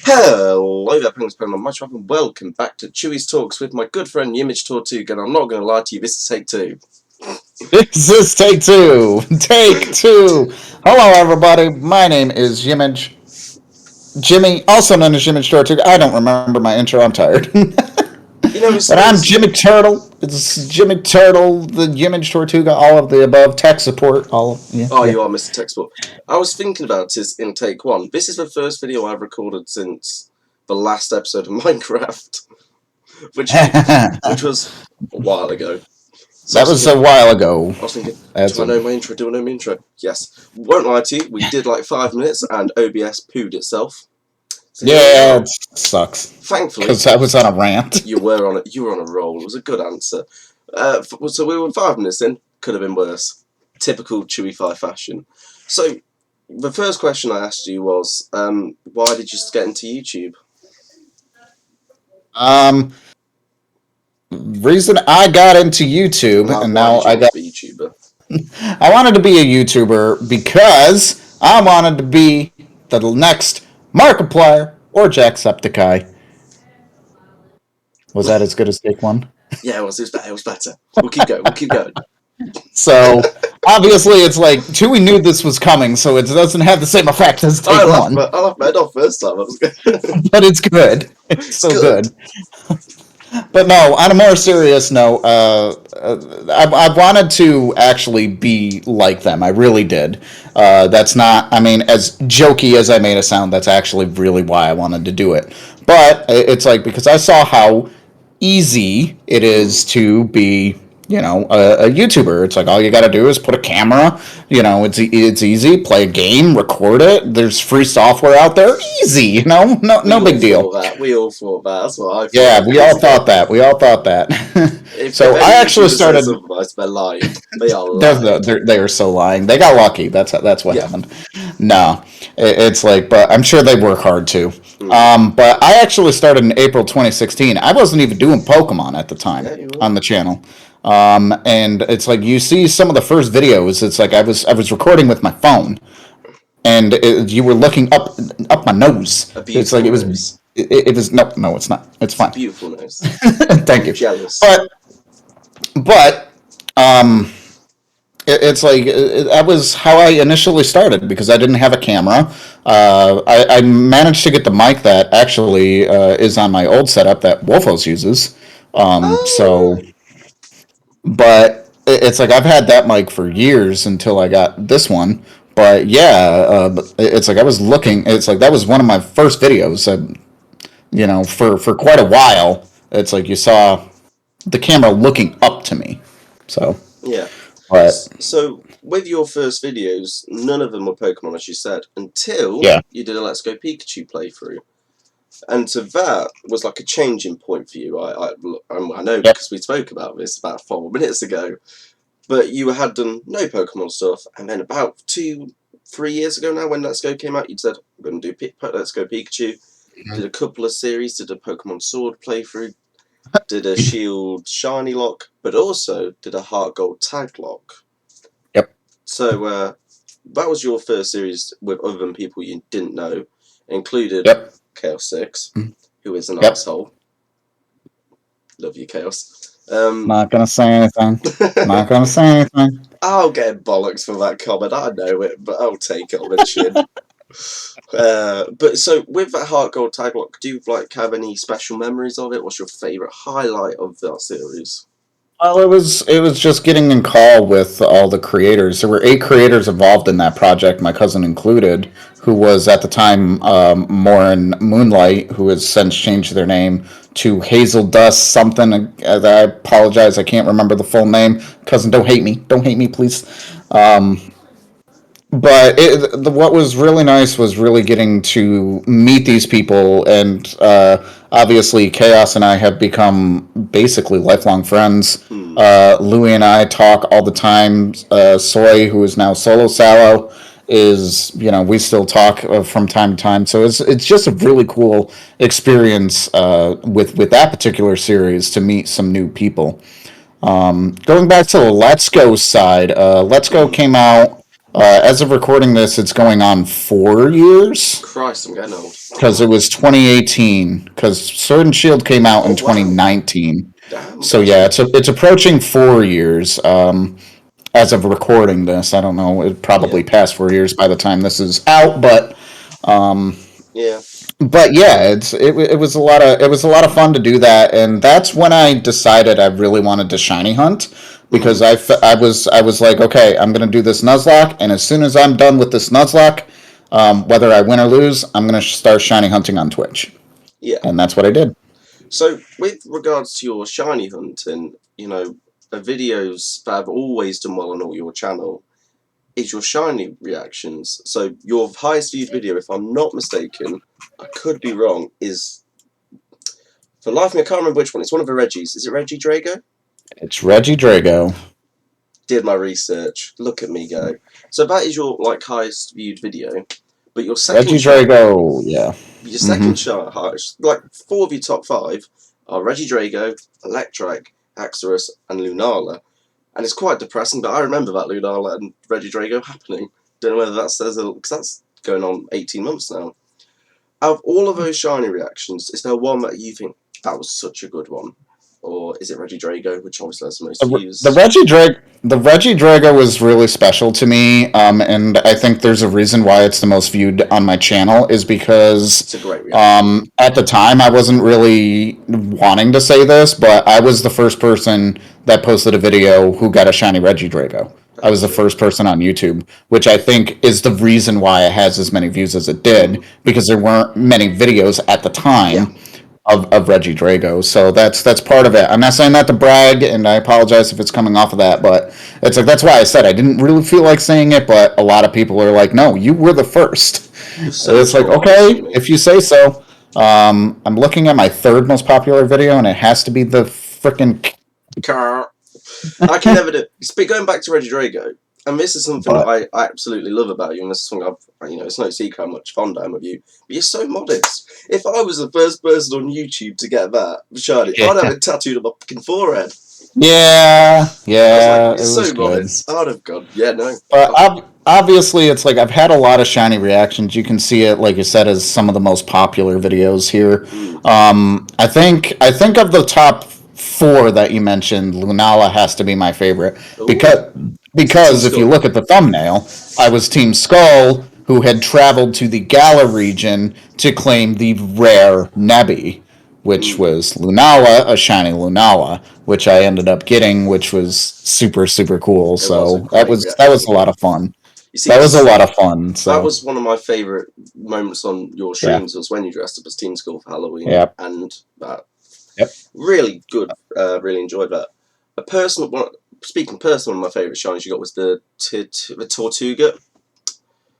Hello there, Penguins Pen on my shop, and welcome back to Tewey's Talks with my good friend YmmijTortuga, and I'm not going to lie to you, this is take two. This is take two. Take two. Hello, everybody. My name is Jimmy, also known as YmmijTortuga. I don't remember my intro. I'm tired. You know, But I'm Jimmy Turtle. It's Jimmy Turtle, the YmmijTortuga, all of the above. Tech support. you are Mr. Textbook. I was thinking about this in take one. This is the first video I've recorded since the last episode of Minecraft, which was a while ago. So that was a while ago. I was thinking, do I know my intro? Do I know my intro? Yes. Won't lie to you, we did like 5 minutes and OBS pooed itself. So yeah, it sucks. Thankfully, because I was on a rant. You were on a roll. It was a good answer. So we were 5 minutes in. Could have been worse. Typical Chewy 5 fashion. So the first question I asked you was, why did you get into YouTube? Reason I got into YouTube, and now I got a YouTuber. I wanted to be a YouTuber because I wanted to be the next Markiplier or Jacksepticeye. Was that as good as take one? Yeah, it was better. We'll keep going. So, obviously, it's like, Tewey knew this was coming, so it doesn't have the same effect as take one. I laughed my head off first time. But it's good. It's so good. But no, on a more serious note, I wanted to actually be like them. I really did. That's not, I mean, as jokey as I made it sound, that's actually really why I wanted to do it. But it's like, because I saw how easy it is to be, a YouTuber. It's like all you got to do is put a camera. It's easy. Play a game, record it. There's free software out there. Easy. No big deal. We all thought that. That's what I thought. Yeah, we all thought that. So I actually started. They're lying. They are lying. They are so lying. They got lucky. That's what happened. No, it's like, but I'm sure they work hard too. But I actually started in April 2016. I wasn't even doing Pokemon at the time on the channel. And it's like you see some of the first videos. It's like I was recording with my phone, and you were looking up my nose. It's like it was. It was no, it's not. It's fine. Beautiful nose. Thank you. Jealous. But it's like that was how I initially started because I didn't have a camera. I managed to get the mic that actually is on my old setup that Wolfos uses. So. But it's like I've had that mic for years until I got this one. But yeah, it's like I was looking. It's like that was one of my first videos. For quite a while, it's like you saw the camera looking up to me. So yeah. But so with your first videos, none of them were Pokemon, as you said, until you did a Let's Go Pikachu playthrough. And so that was like a changing point for you. I know because we spoke about this about 4 minutes ago. But you had done no Pokemon stuff, and then about 2-3 years ago now, when Let's Go came out, you said, I'm going to do Let's Go Pikachu. Did a couple of series, did a Pokemon Sword playthrough, did a Shield Shiny Lock, but also did a Heart Gold Tag Lock. Yep. So that was your first series with other than people you didn't know, included Chaos 6, who is an asshole. Love you, Chaos. Not gonna say anything. I'll get bollocks for that comment. I know it, but I'll take it on the chin. But so with that Heart Gold Tag Lock, do you have any special memories of it? What's your favourite highlight of that series? Well, it was just getting in call with all the creators. There were 8 creators involved in that project, my cousin included, who was at the time Morin Moonlight, who has since changed their name to Hazel Dust something. I apologize, I can't remember the full name. Cousin, don't hate me, please. But what was really nice was really getting to meet these people, and obviously Chaos and I have become basically lifelong friends. Louie and I talk all the time. Soy, who is now Solo Sallow, is, we still talk from time to time. So it's just a really cool experience with that particular series to meet some new people. Going back to the Let's Go side, Let's Go came out As of recording this, it's going on 4 years. Christ, I'm getting old. Because it was 2018. Because Sword and Shield came out in 2019. Damn. So yeah, it's approaching 4 years. As of recording this, I don't know. It probably passed 4 years by the time this is out, but yeah. But yeah, it was a lot of fun to do that, and that's when I decided I really wanted to shiny hunt because I was like, okay, I'm gonna do this Nuzlocke, and as soon as I'm done with this Nuzlocke, whether I win or lose, I'm gonna start shiny hunting on Twitch. Yeah, and that's what I did. So, with regards to your shiny hunting, the videos that have always done well on all your channel is your shiny reactions. So, your highest viewed video, if I'm not mistaken, I could be wrong, is, for the life of me, I can't remember which one. It's one of the Reggies. Is it Reggie Drago? It's Reggie Drago. Did my research. Look at me go. So that is your highest viewed video, but your second Reggie Drago, yeah. Your second highest, 4 of your top 5 are Reggie Drago, Electric, Axorus, and Lunala. And it's quite depressing, but I remember that Lunala and Reggie Drago happening. Don't know whether that says because that's going on 18 months now. Out of all of those shiny reactions, is there one that you think that was such a good one? Or is it Reggie Drago, which obviously has the most views? The Reggie Drago was really special to me, and I think there's a reason why it's the most viewed on my channel, is because it's a great reaction. At the time I wasn't really wanting to say this, but I was the first person that posted a video who got a shiny Reggie Drago. I was the first person on YouTube, which I think is the reason why it has as many views as it did, because there weren't many videos at the time of Reggie Drago. So that's part of it. I'm not saying that to brag, and I apologize if it's coming off of that, but it's that's why I said I didn't really feel like saying it, but a lot of people are like, no, you were the first. So it's okay, if you say so. I'm looking at my 3rd most popular video, and it has to be the frickin' car. I can never do. But going back to Reggie Drago, and this is something that I absolutely love about you, and this is something it's no secret how much fond I am of you. But you're so modest. If I was the first person on YouTube to get that shiny, I'd have it tattooed on my fucking forehead. Yeah, it was so modest. I'd have gone, yeah, no. But obviously, it's I've had a lot of shiny reactions. You can see it, like you said, as some of the most popular videos here. I think of the top 4 that you mentioned, Lunala has to be my favorite. Ooh. Because if you look at the thumbnail, I was Team Skull, who had traveled to the Gala region to claim the rare Nebby, which was Lunala, a shiny Lunala, which I ended up getting, which was super, super cool. So that was a lot of fun. That was a lot of fun. So that was one of my favourite moments on your streams, was when you dressed up as Team Skull for Halloween. Yep. And that really good. Really enjoyed that. Speaking personal, one of my favourite shinies you got was the Tortuga.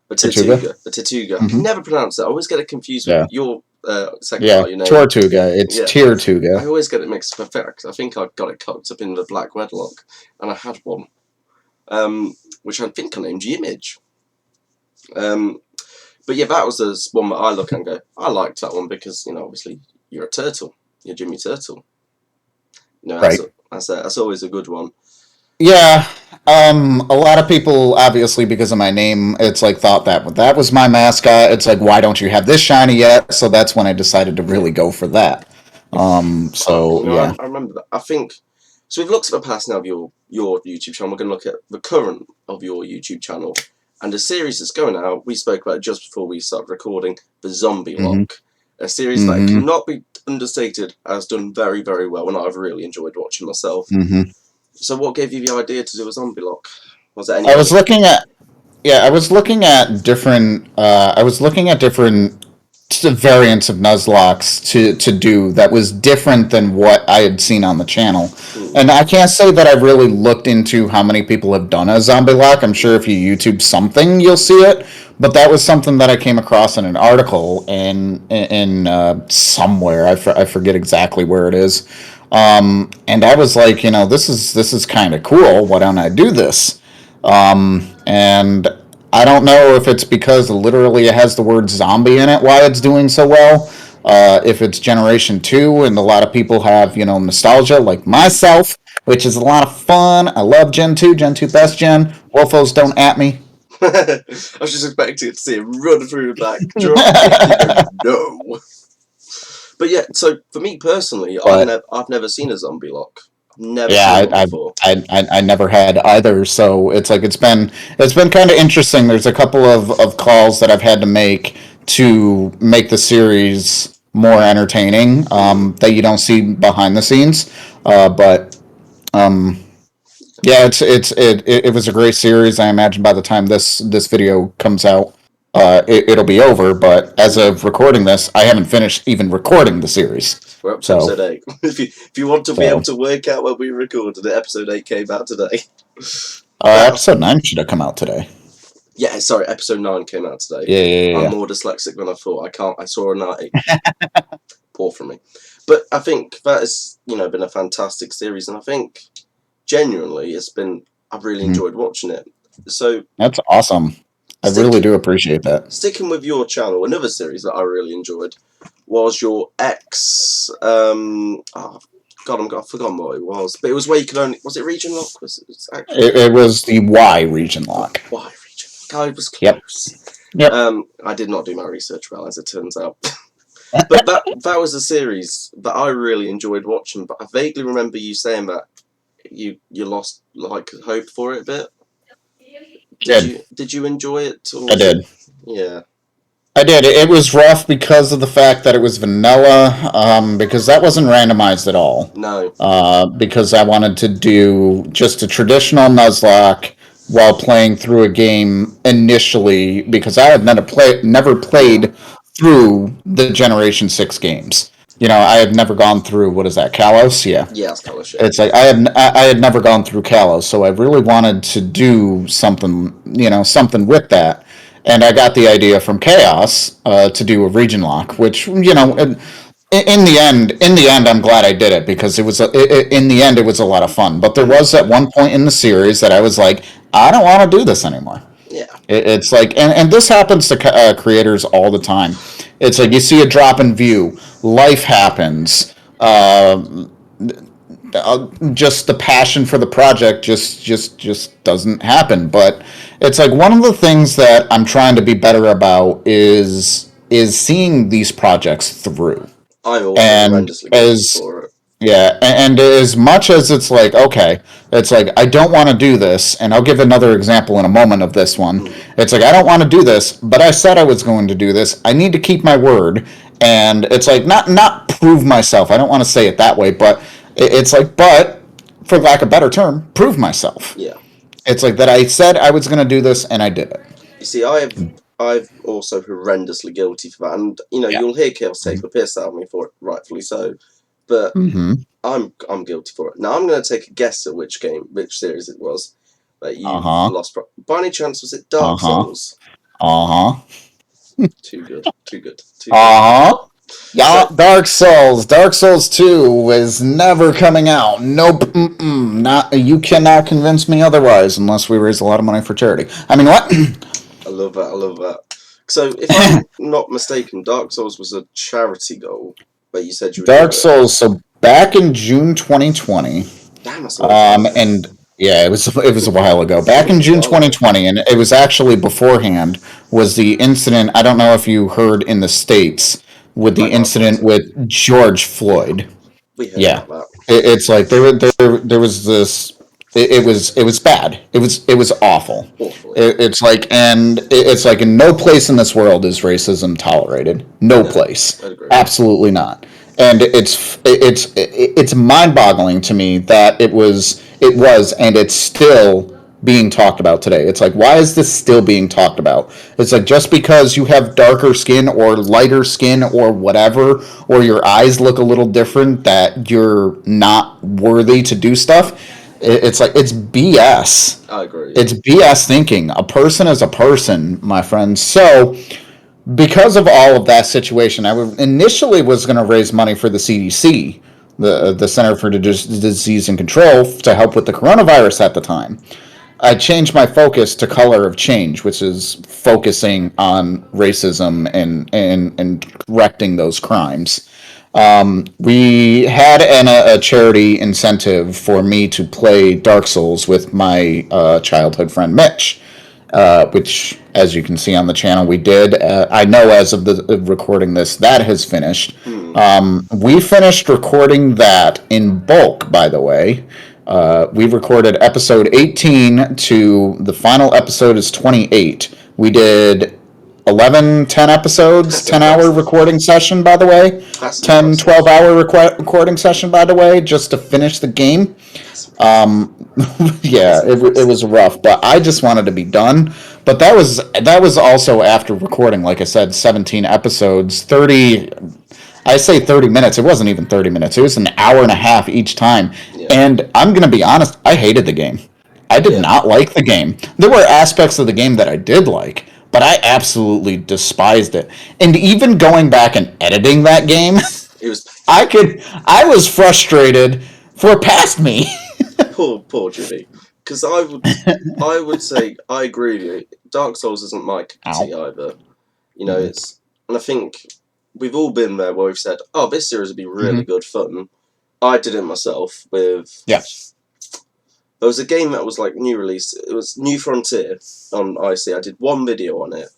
The Tortuga. I can never pronounce it. I always get it confused with your second part of your name. Tortuga. It's Tortuga. I always get it mixed up. I think I got it cooked up in the Black Wedlock, and I had one, which I think I named Yimmij. But yeah, that was the one that I look at and go, I liked that one because obviously you're a turtle. You're Jimmy Turtle. Right. That's always a good one. Yeah, a lot of people, obviously, because of my name, it's thought that was my mascot. It's why don't you have this shiny yet? So that's when I decided to really go for that. Yeah. I remember that. I think, so we've looked at the past now of your YouTube channel. We're going to look at the current of your YouTube channel. And the series that's going out, we spoke about it just before we started recording, the Zombie Lock. A series that cannot be understated, has done very, very well, and I've really enjoyed watching myself. So what gave you the idea to do a Zombie Lock? Was there any? I was looking at different variants of Nuzlocks to do that was different than what I had seen on the channel. And I can't say that I really looked into how many people have done a Zombie Lock. I'm sure if you YouTube something, you'll see it. But that was something that I came across in an article in somewhere. I forget exactly where it is. And I was like, this is kind of cool. Why don't I do this? And I don't know if it's because literally it has the word zombie in it why it's doing so well. If it's Generation 2 and a lot of people have, nostalgia like myself, which is a lot of fun. I love Gen 2. Gen 2 best gen. Wolfos don't at me. I was just expecting to see him run through the back, drop kick, and go, no. But yeah, so for me personally, I've never seen a zombie lock. Never seen one before. I never had either. So it's like it's been kind of interesting. There's a couple of calls that I've had to make the series more entertaining that you don't see behind the scenes. But yeah, it was a great series. I imagine by the time this video comes out, it'll be over. But as of recording this, I haven't finished even recording the series. We're up to episode 8. if you want to be able to work out when we recorded it, episode 8 came out today. Episode 9 should have come out today. Yeah, sorry, episode 9 came out today. Yeah. I'm more dyslexic than I thought. I saw a 9. Poor from me. But I think that has, been a fantastic series, and I think genuinely I've really enjoyed watching it. So that's awesome. I really do appreciate that. Sticking with your channel, another series that I really enjoyed was your X. I've forgotten what it was, but it was where you could only. Was it region lock? It was the Y region lock. Y region lock. I was close. Yep. I did not do my research well, as it turns out. But that was a series that I really enjoyed watching. But I vaguely remember you saying that you lost hope for it a bit. Did you enjoy it? I did. Yeah. I did. It was rough because of the fact that it was vanilla, because that wasn't randomized at all. No. Because I wanted to do just a traditional Nuzlocke while playing through a game initially, because I had never played through the Generation 6 games. I had never gone through, what is that, Kalos? Yeah. Yeah, it's Kalos. Yeah. It's like I had never gone through Kalos, so I really wanted to do something with that. And I got the idea from Chaos to do a region lock, which, in the end, I'm glad I did it, because in the end, it was a lot of fun. But there was at one point in the series that I was like, I don't want to do this anymore. Yeah. It's like, and this happens to creators all the time. It's like you see a drop in view, life happens, just the passion for the project just doesn't happen. But it's like one of the things that I'm trying to be better about is seeing these projects through. I'm also horrendously guilty for it. Yeah, and as much as it's like, okay, it's like, I don't want to do this, and I'll give another example in a moment of this one. It's like, I don't want to do this, but I said I was going to do this. I need to keep my word, and it's like, not prove myself. I don't want to say it that way, but it's like, but, for lack of a better term, prove myself. Yeah. It's like that I said I was going to do this, and I did it. You see, I've also horrendously guilty for that, and, you'll hear Chaos take the piss out of me for it, rightfully so. But I'm guilty for it. Now I'm going to take a guess at which series it was that you lost. By any chance, was it Dark Souls? Too good. Yeah, so, Dark Souls 2 is never coming out. Nope. You cannot convince me otherwise unless we raise a lot of money for charity. I mean, what? I love that. So, if I'm not mistaken, Dark Souls was a charity goal. But you said you would Dark Souls. So back in June 2020. Damn, that's and yeah, it was a while ago. Back in June 2020, and it was actually beforehand. Was the incident? I don't know if you heard in the States with the incident with George Floyd. We heard about that. It's like there was this. It was bad. It was awful. It's like in no place in this world is racism tolerated. No place. Absolutely not. And it's mind-boggling to me that it was and it's still being talked about today. It's like, why is this still being talked about? It's like, just because you have darker skin or lighter skin or whatever, or your eyes look a little different, that you're not worthy to do stuff. It's like, it's BS. I agree. It's BS thinking. A person is a person, my friends. So, because of all of that situation, I initially was going to raise money for the CDC, the Center for Disease and Control, to help with the coronavirus at the time. I changed my focus to Color of Change, which is focusing on racism and correcting those crimes. We had a charity incentive for me to play Dark Souls with my childhood friend Mitch. which, as you can see on the channel, we did. I know as of the recording this, that has finished. We finished recording that in bulk, by the way. We recorded episode 18 to the final episode is 28. We did 11, 10 episodes, That's 10-hour recording session, by the way. That's 10, 12-hour recording session, by the way, just to finish the game. Yeah, it was rough, but I just wanted to be done. But that was also after recording, like I said, 17 episodes, 30. I say 30 minutes. It wasn't even 30 minutes. It was an hour and a half each time. Yeah. And I'm gonna be honest, I hated the game. I did not like the game. There were aspects of the game that I did like, but I absolutely despised it. And even going back and editing that game, I was frustrated for past me. Poor Jimmy. Because I would say I agree with you. Dark Souls isn't my cup of tea either. You know, and I think we've all been there where we've said, "Oh, this series would be really good fun." I did it myself with. Yeah. There was a game that was like new release. It was New Frontier on IC. I did one video on it,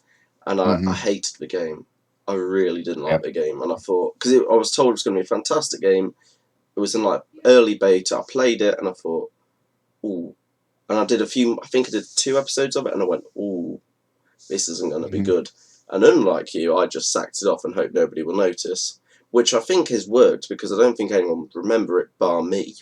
and I hated the game. I really didn't like the game, and I thought because I was told it was going to be a fantastic game. It was in like early beta. I played it, and I thought, "Ooh," and I did a few. I think I did 2 episodes of it, and I went, "Ooh, this isn't going to be good." And unlike you, I just sacked it off and hoped nobody will notice, which I think has worked because I don't think anyone would remember it bar me.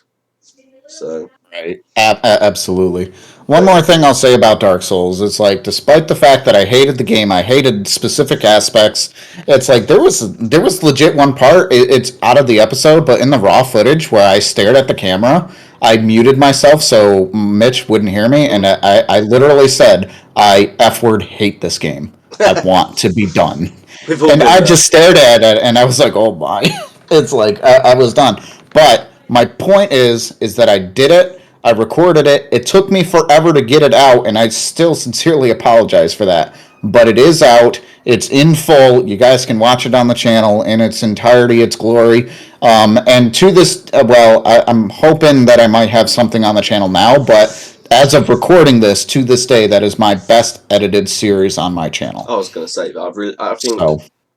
So. Right. Absolutely. One more thing I'll say about Dark Souls is like, despite the fact that I hated the game, I hated specific aspects. It's like there was legit one part. It's out of the episode, but in the raw footage where I stared at the camera, I muted myself so Mitch wouldn't hear me, and I literally said, "I F-word hate this game. I want to be done." And I just stared at it, and I was like, "Oh my!" It's like I was done. But my point is that I did it. I recorded it. It took me forever to get it out, and I still sincerely apologize for that. But it is out. It's in full. You guys can watch it on the channel in its entirety, its glory. And to this, I'm hoping that I might have something on the channel now, but as of recording this, to this day, that is my best edited series on my channel. I was going to say that. I think,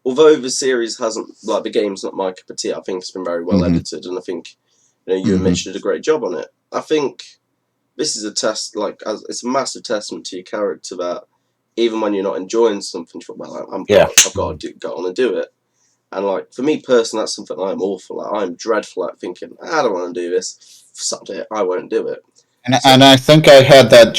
although the series hasn't, like the game's not my cup of tea, I think it's been very well edited, and I think you and Mitch did a great job on it. I think this is a test, it's a massive testament to your character that even when you're not enjoying something, you're like, I've got to go on and do it. And like for me personally, that's something I'm awful at. I'm dreadful at thinking, I don't want to do this. Suck it, I won't do it. And I think I had that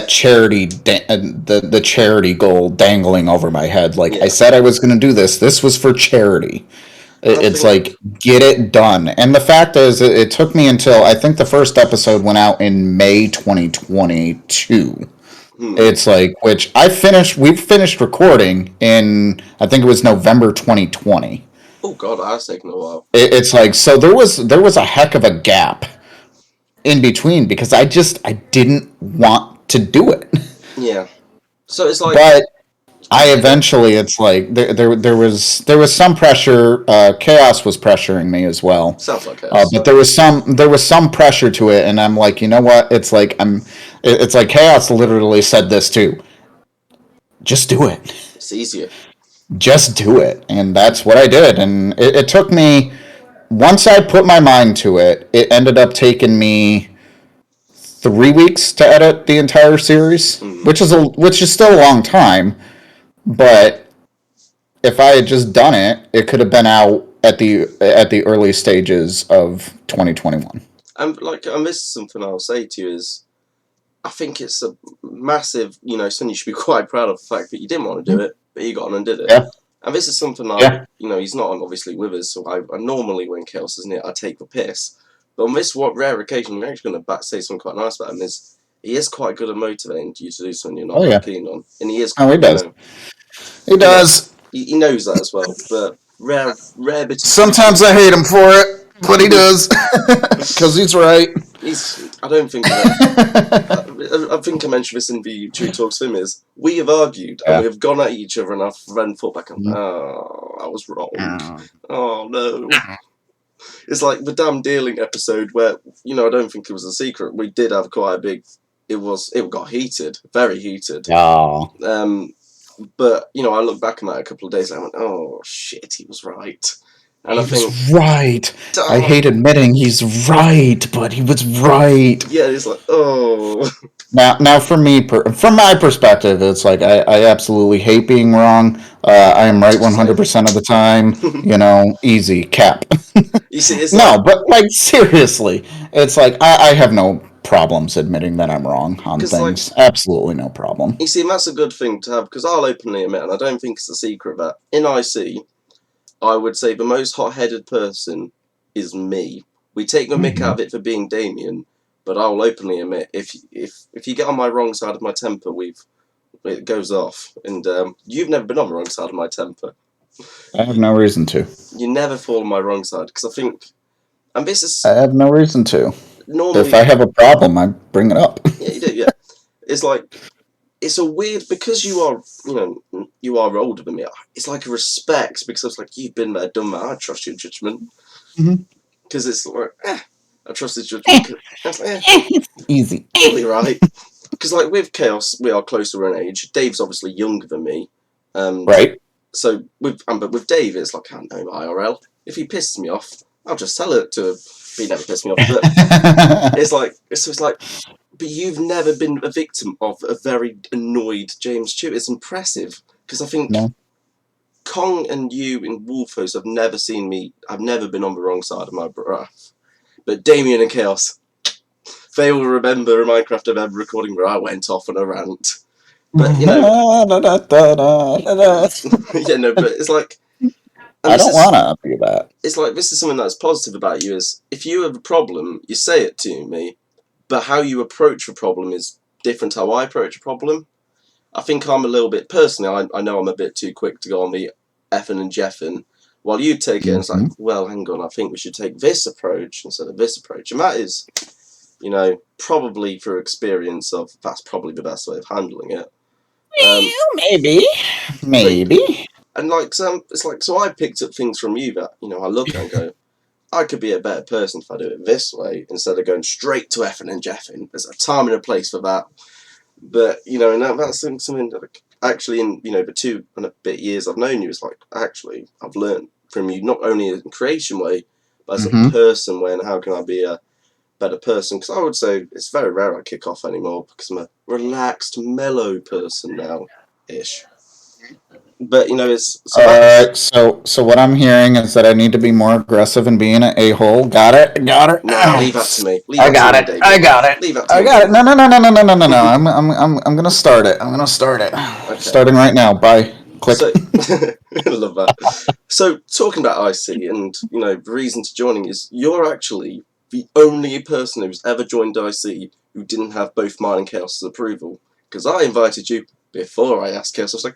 charity, the charity goal dangling over my head. Like I said I was going to do this. This was for charity. It's like, get it done. And the fact is, it took me until, I think the first episode went out in May 2022. It's like, we finished recording in, I think it was November 2020. Oh God, that's taken a while. It's like, so there was a heck of a gap in between because I didn't want to do it. Yeah. So it's like... But I eventually, it's like there was some pressure. Chaos was pressuring me as well. Sounds like chaos. But there was some pressure to it, and I'm like, you know what? It's like Chaos literally said this too. Just do it. It's easier. Just do it, and that's what I did. And it took me, once I put my mind to it, it ended up taking me 3 weeks to edit the entire series, which is still a long time. But if I had just done it, it could have been out at the early stages of 2021. And this is something I'll say to you is, I think it's a massive, something you should be quite proud of the fact that you didn't want to do it, but you got on and did it. Yeah. And this is something he's not obviously with us, so I normally when Chaos isn't it, I take the piss. But on this rare occasion, I'm actually going to say something quite nice about him. He is quite good at motivating you to do something you're not keen on, and he is. He does. He does. He knows that as well. But rare bit. Sometimes I hate him for it, but he does because he's right. I don't think. I think I mentioned this in the True Talks film. We have argued and we have gone at each other, and I've then thought back and I was wrong. Oh no. It's like the damn dealing episode where I don't think it was a secret. We did have quite a big it got heated, very heated. Oh. But you know, I look back on that a couple of days and I went, oh shit, he was right. And He I think, was right. I hate admitting he's right, but he was right. Yeah, it's like, oh. Now, for me, from my perspective, it's like I absolutely hate being wrong. I am right 100% of the time. You know, easy cap. You see, it's No, like, but like seriously, it's like I have no problems admitting that I'm wrong on things. like, Absolutely no problem. you see, and that's a good thing to have, because I'll openly admit, and I don't think it's a secret, that in IC, I would say the most hot-headed person is me. We take the mick out of it for being Damien, but I'll openly admit, if you get on my wrong side of my temper, it goes off. And you've never been on the wrong side of my temper. I have no reason to. You never fall on my wrong side, because I think, and this is... I have no reason to. Normally, if I have a problem, I bring it up. Yeah, you do, yeah. It's like, it's a weird, because you are, you are older than me, it's like a respect, because it's like, you've been there, done that, I trust your judgment. Because it's like, I trust his judgment. Easy. Probably right. Because like with Chaos, we are closer in age. Dave's obviously younger than me. Right. So but with Dave, it's like, I don't know, IRL. If he pisses me off, I'll just tell it to him. But he never pissed me off. But it's like, but you've never been a victim of a very annoyed James Chew. It's impressive. Because I think Kong and you in Wolfos have never seen me. I've never been on the wrong side of my breath. But Damien and Chaos, they will remember a Minecraft of ever recording where I went off on a rant. But you know, yeah, no, but it's like, I don't want to do that. It's like, this is something that's positive about you, is if you have a problem, you say it to me, but how you approach a problem is different to how I approach a problem. I think I'm a little bit, personally, I know I'm a bit too quick to go on the effing and jeffing, while you take it and it's like, well, hang on, I think we should take this approach instead of this approach. And that is, probably through experience of, that's probably the best way of handling it. Maybe. And like, it's like, so I picked up things from you that, I look at and go, I could be a better person if I do it this way, instead of going straight to effing and jeffing. There's a time and a place for that. But, and that's something that actually in, the 2 and a bit years I've known you, is like, actually, I've learned from you, not only in a creation way, but as a person way, and how can I be a better person? Because I would say it's very rare I kick off anymore, because I'm a relaxed, mellow person now-ish. But, it's... So what I'm hearing is that I need to be more aggressive in being an a-hole. Got it? No, leave that to me. I got it. Leave that to me. I got it. No. I'm gonna start it. Okay. Starting right now. Bye. Click. I love that. So, talking about IC and, the reason to joining is, you're actually the only person who's ever joined IC who didn't have both mine and Chaos's approval. Because I invited you before I asked Chaos. I was like,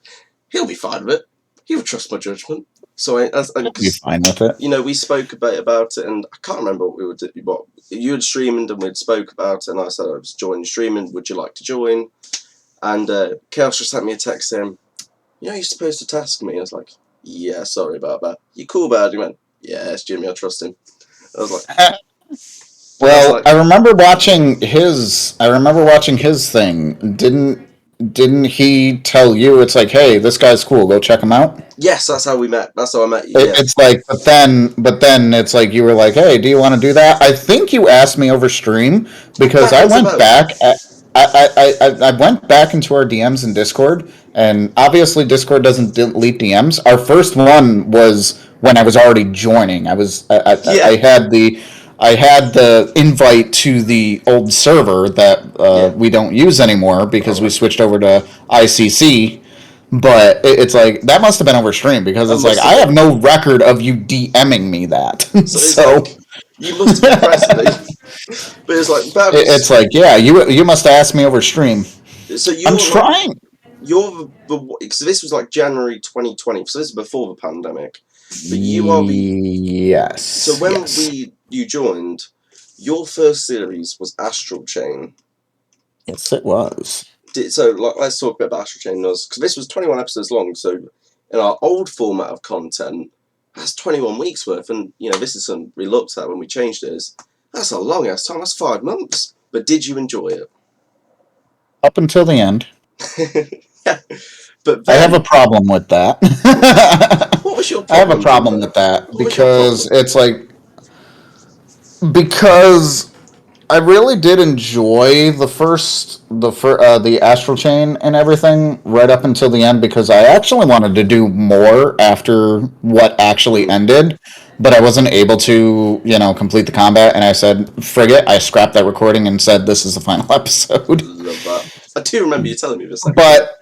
he'll be fine with it. He'll trust my judgment. So he'll be fine with it. We spoke a bit about it, and I can't remember what we were doing. What you had streamed, and we'd spoke about it, and I said I was joining streaming. Would you like to join? And Chaos just sent me a text saying, you're supposed to task me. I was like, yeah, sorry about that. You cool about it? He went, yeah, it's Jimmy. I trust him. I was like, well, I remember watching his. Thing. Didn't he tell you, it's like, hey, this guy's cool, go check him out? Yes, that's how we met. That's how I met you. It's like, but then it's like, you were like, hey, do you want to do that? I think you asked me over stream, because I went back. I went back into our DMs in Discord, and obviously Discord doesn't delete DMs. Our first one was when I was already joining. I had the invite to the old server that we don't use anymore, because we switched over to ICC. But it's like, that must have been over stream, because it's like, I have no record of you DMing me that. So like, you must have pressed me. But it's like, it's like, yeah, you must have asked me over stream. So I'm trying. Because this was like January 2020, so this is before the pandemic. But you are the... Yes. So when you joined, your first series was Astral Chain. Yes, it was. So let's talk a bit about Astral Chain. Because this was 21 episodes long, so in our old format of content, that's 21 weeks worth. And, this is something we looked at when we changed it. That's a long-ass time. That's 5 months. But did you enjoy it? Up until the end. Yeah, but I then have a problem with that. what was your I have a problem, problem Beaver? with that What was your problem? because it's like because I really did enjoy the astral chain and everything right up until the end because I actually wanted to do more after what actually Mm, ended, but I wasn't able to, complete the combat. And I said, "Frig it!" I scrapped that recording and said, "This is the final episode." love that. I do remember you telling me this actually. But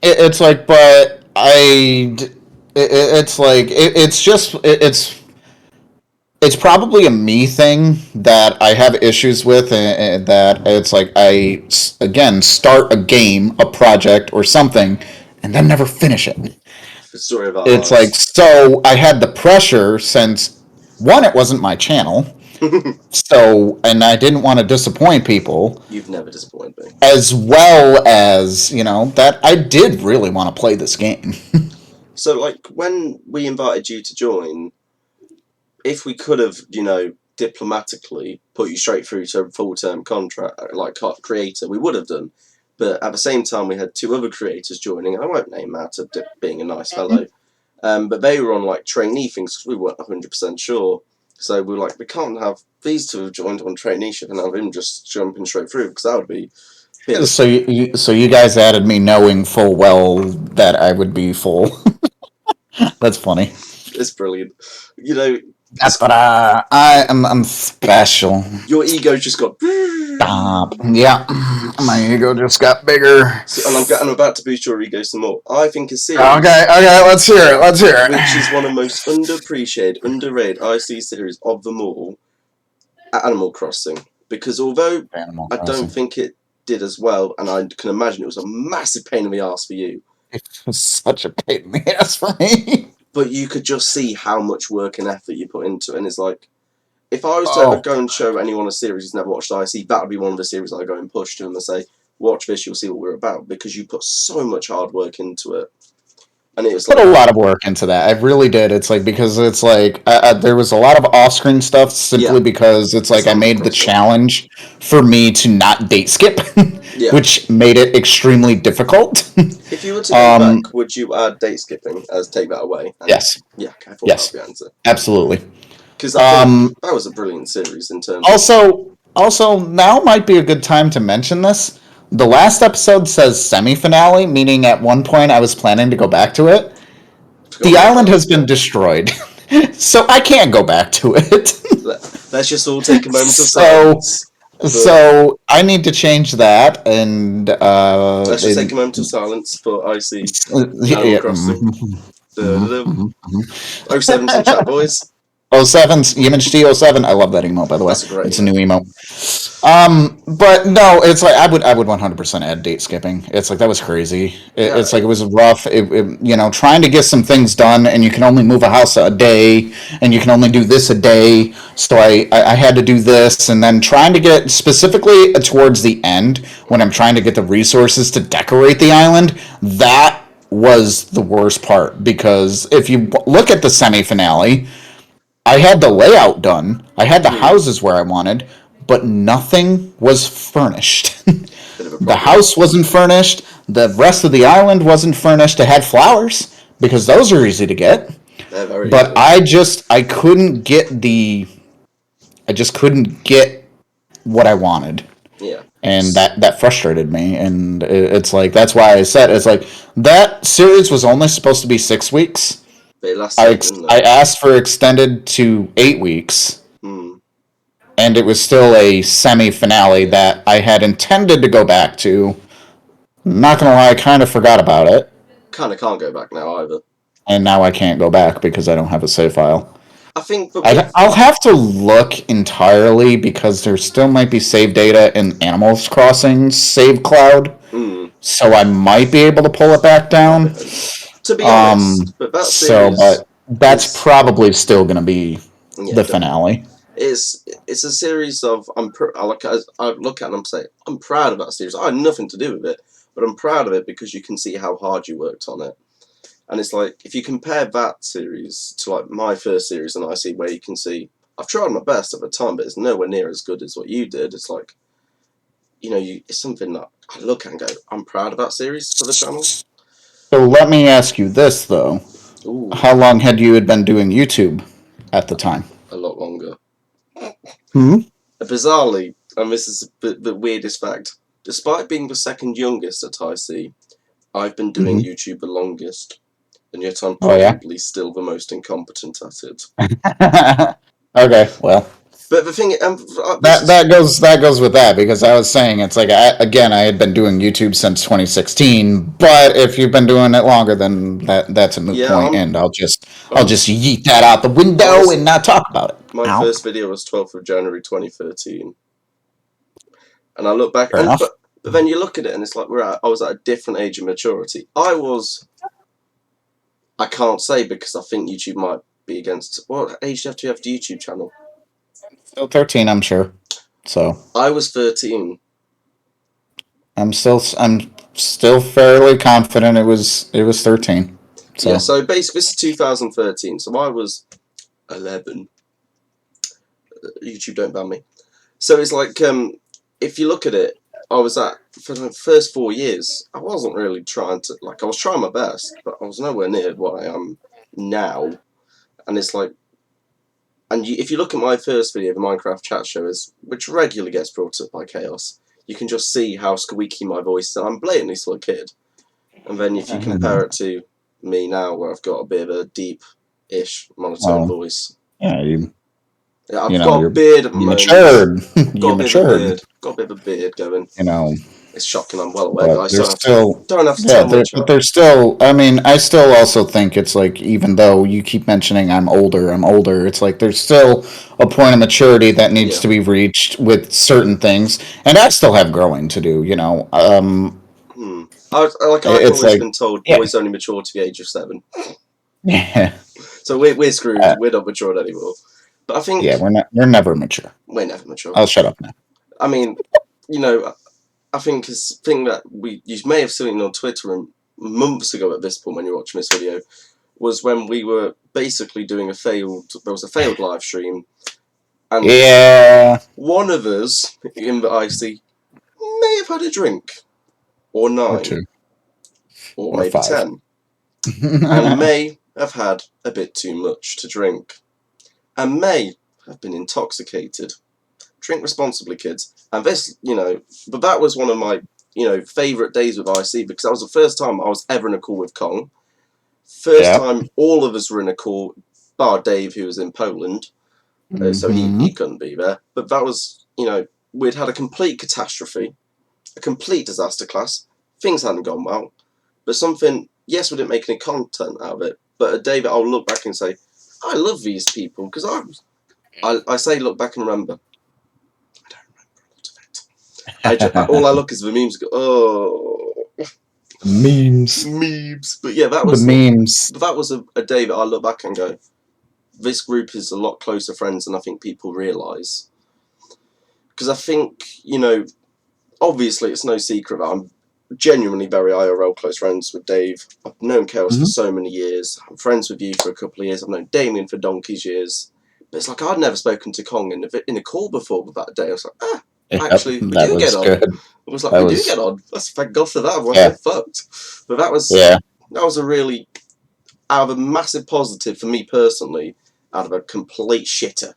it's like, but it's like it's just it's probably a me thing that I have issues with, and that it's like again start a game, a project, or something, and then never finish it. The story of our It's like lives. so I had the pressure since one, it wasn't my channel, so and I didn't want to disappoint people, You've never disappointed me. as well as that I did really want to play this game. So, like, when we invited you to join, if we could have, diplomatically put you straight through to a full-term contract, like creator, we would have done. But at the same time, we had two other creators joining. I won't name Matt, being a nice fellow. But they were on, like, trainee things because we weren't 100% sure. So we were like, we can't have these two have joined on traineeship and have him just jumping straight through because that would be So you guys added me knowing full well that I would be full. That's funny. it's brilliant. You know, That's what I'm special. your ego just got. Stop. Yeah, my ego just got bigger. So, and I'm about to boost your ego some more. I think a series. Okay, let's hear it. Let's hear it. Which is one of the most underappreciated, underrated IC series of them all, Animal Crossing. Because although Animal I Crossing. don't think it did as well, and I can imagine it was a massive pain in the ass for you. It was such a pain in the ass for me. But you could just see how much work and effort you put into it, and it's like, if I was to go and show anyone a series who's never watched IC, that would be one of the series I go and push to them and say, watch this, you'll see what we're about, because you put so much hard work into it. And it was put a lot of work into that. I really did. It's like because it's like there was a lot of off-screen stuff simply because it's like I made the challenge for me to not date skip, which made it extremely difficult. If you were to go back, would you add date skipping as take that away? Yes. Yeah, I thought that was the answer. Absolutely. Because I think that was a brilliant series in terms. Also, now might be a good time to mention this. The last episode says semi-finale, meaning at one point I was planning to go back to it. The island has been destroyed, so I can't go back to it. Let's just all take a moment of silence. So I need to change that, and let's just take a moment of silence for IC Animal Crossing. 07's in chat, boys. 07's YmmijTortuga. I love that emote, by the way. That's a great it's a new emote. But no, it's like I would 100% add date skipping. It's like that was crazy. It's like it was rough. Trying to get some things done, and you can only move a house a day, and you can only do this a day. So I had to do this, and then trying to get specifically towards the end when I'm trying to get the resources to decorate the island. That was the worst part because if you look at the semi-finale, I had the layout done. I had the houses where I wanted, but nothing was furnished. The house wasn't furnished. The rest of the island wasn't furnished. It had flowers because those are easy to get. But I couldn't get I just couldn't get what I wanted. Yeah. And that frustrated me. And it's like, that's why I said, it's like, that series was only supposed to be 6 weeks. I asked for extended to 8 weeks, and it was still a semi-finale that I had intended to go back to. Not gonna lie, I kind of forgot about it. Kind of can't go back now either. And now I can't go back because I don't have a save file. I think I'll have to look entirely because there still might be save data in Animal Crossing save cloud. So I might be able to pull it back down. To be honest, but that's probably still going to be the finale. It's a series of I look at it and I'm saying I'm proud of that series. I had nothing to do with it, but I'm proud of it because you can see how hard you worked on it. And it's like if you compare that series to like my first series, and I see where you can see I've tried my best at the time, but it's nowhere near as good as what you did. It's like it's something that I look at and go, I'm proud of that series for the channel. So let me ask you this though: Ooh, how long had you been doing YouTube at the time? a lot longer. Hmm. Bizarrely, and this is the weirdest fact, despite being the second youngest at IC, I've been doing Mm-hmm. YouTube the longest, and yet I'm Oh yeah. probably still the most incompetent at it. Okay. Well, But the thing, this that is, that goes with that because I was saying it's like again I had been doing YouTube since 2016, but if you've been doing it longer, then that's a moot yeah, point, and I'll I'm, just yeet that out the window honest, and not talk about it. my Ow. first video was 12th of January 2013, and I look back, Fair enough. but then you look at it, and it's like I was at a different age of maturity. I can't say because I think YouTube might be against. What age do you have to YouTube channel? Still 13, I'm sure. So I was 13. I'm still fairly confident it was 13. Yeah, So so basically this is 2013, so I was 11. YouTube don't ban me. So it's like, if you look at it, I was for the first 4 years, I wasn't really trying to, like, I was trying my best, but I was nowhere near what I am now. And it's like, if you look at my first video, the Minecraft chat show, which regularly gets brought up by Chaos, you can just see how squeaky my voice is. I'm blatantly still a kid. And then if you compare it to me now, where I've got a bit of a deep-ish monotone well, voice. yeah, Yeah, I've got a beard at the you moment. matured. Got You a bit of a matured. beard. Got a bit of a beard going. You know, It's shocking. I'm well aware, but guys. there's still Don't have to yeah, tell much. but there's still. I mean, I still also think it's like even though you keep mentioning I'm older. It's like there's still a point of maturity that needs Yeah. to be reached with certain things, and I still have growing to do. I've It's always like been told yeah, boys only mature to the age of 7. yeah, So we're screwed. We're not matured anymore. But I yeah. think We're never mature. we're never mature. I'll shut up now. I mean, I think it's a thing that you may have seen on Twitter months ago at this point when you're watching this video, was when we were basically doing there was a failed live stream, and Yeah, one of us in the IC may have had a drink, or or 9, two, or or maybe 5. 10, and may have had a bit too much to drink, and may have been intoxicated. Drink responsibly, kids. And this, but that was one of my, favourite days with IC, because that was the first time I was ever in a call with Kong. First Yeah. time all of us were in a call, bar Dave, who was in Poland, so he couldn't be there. But that was, we'd had a complete catastrophe, a complete disaster class. Things hadn't gone well, but yes, we didn't make any content out of it, but a day that I'll look back and say, I love these people, because I say look back and remember. I don't remember a lot of it. All I look is the memes. Go, oh, Memes. But yeah, The memes. that was a day that I look back and go, this group is a lot closer friends than I think people realise. Because I think, obviously it's no secret that I'm genuinely very IRL close friends with Dave. I've known Chaos for so many years. I'm friends with you for a couple of years. I've known Damien for donkey's years. But it's like I'd never spoken to Kong in a call before that day. I was like, actually, we do get on. Good. It was like, we do get on. Thank God for that. Otherwise, Yeah. I'm fucked. But that was a really, out of a massive positive for me personally, out of a complete shitter.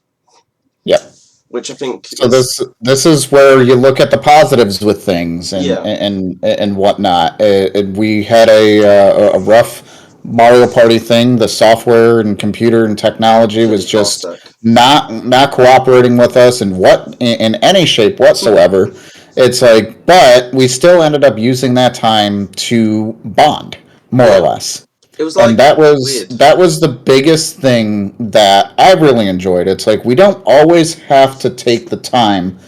Yep. Which I think. So this is where you look at the positives with things and whatnot. We had a rough Mario Party thing. The software and computer and technology was just not cooperating with us in any shape whatsoever. It's like, but we still ended up using that time to bond, more or less. It was like, and that was the biggest thing that I really enjoyed. It's like we don't always have to take the time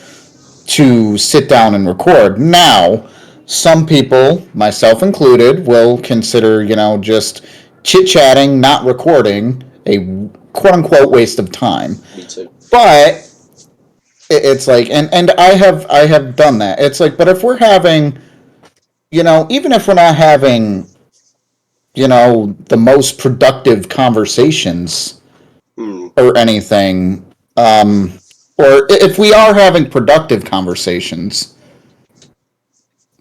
to sit down and record. Now, some people, myself included, will consider, just chit-chatting, not recording, a quote-unquote waste of time. Me too. But it's like, and I have done that. It's like, but if we're having, even if we're not having the most productive conversations or anything, or if we are having productive conversations,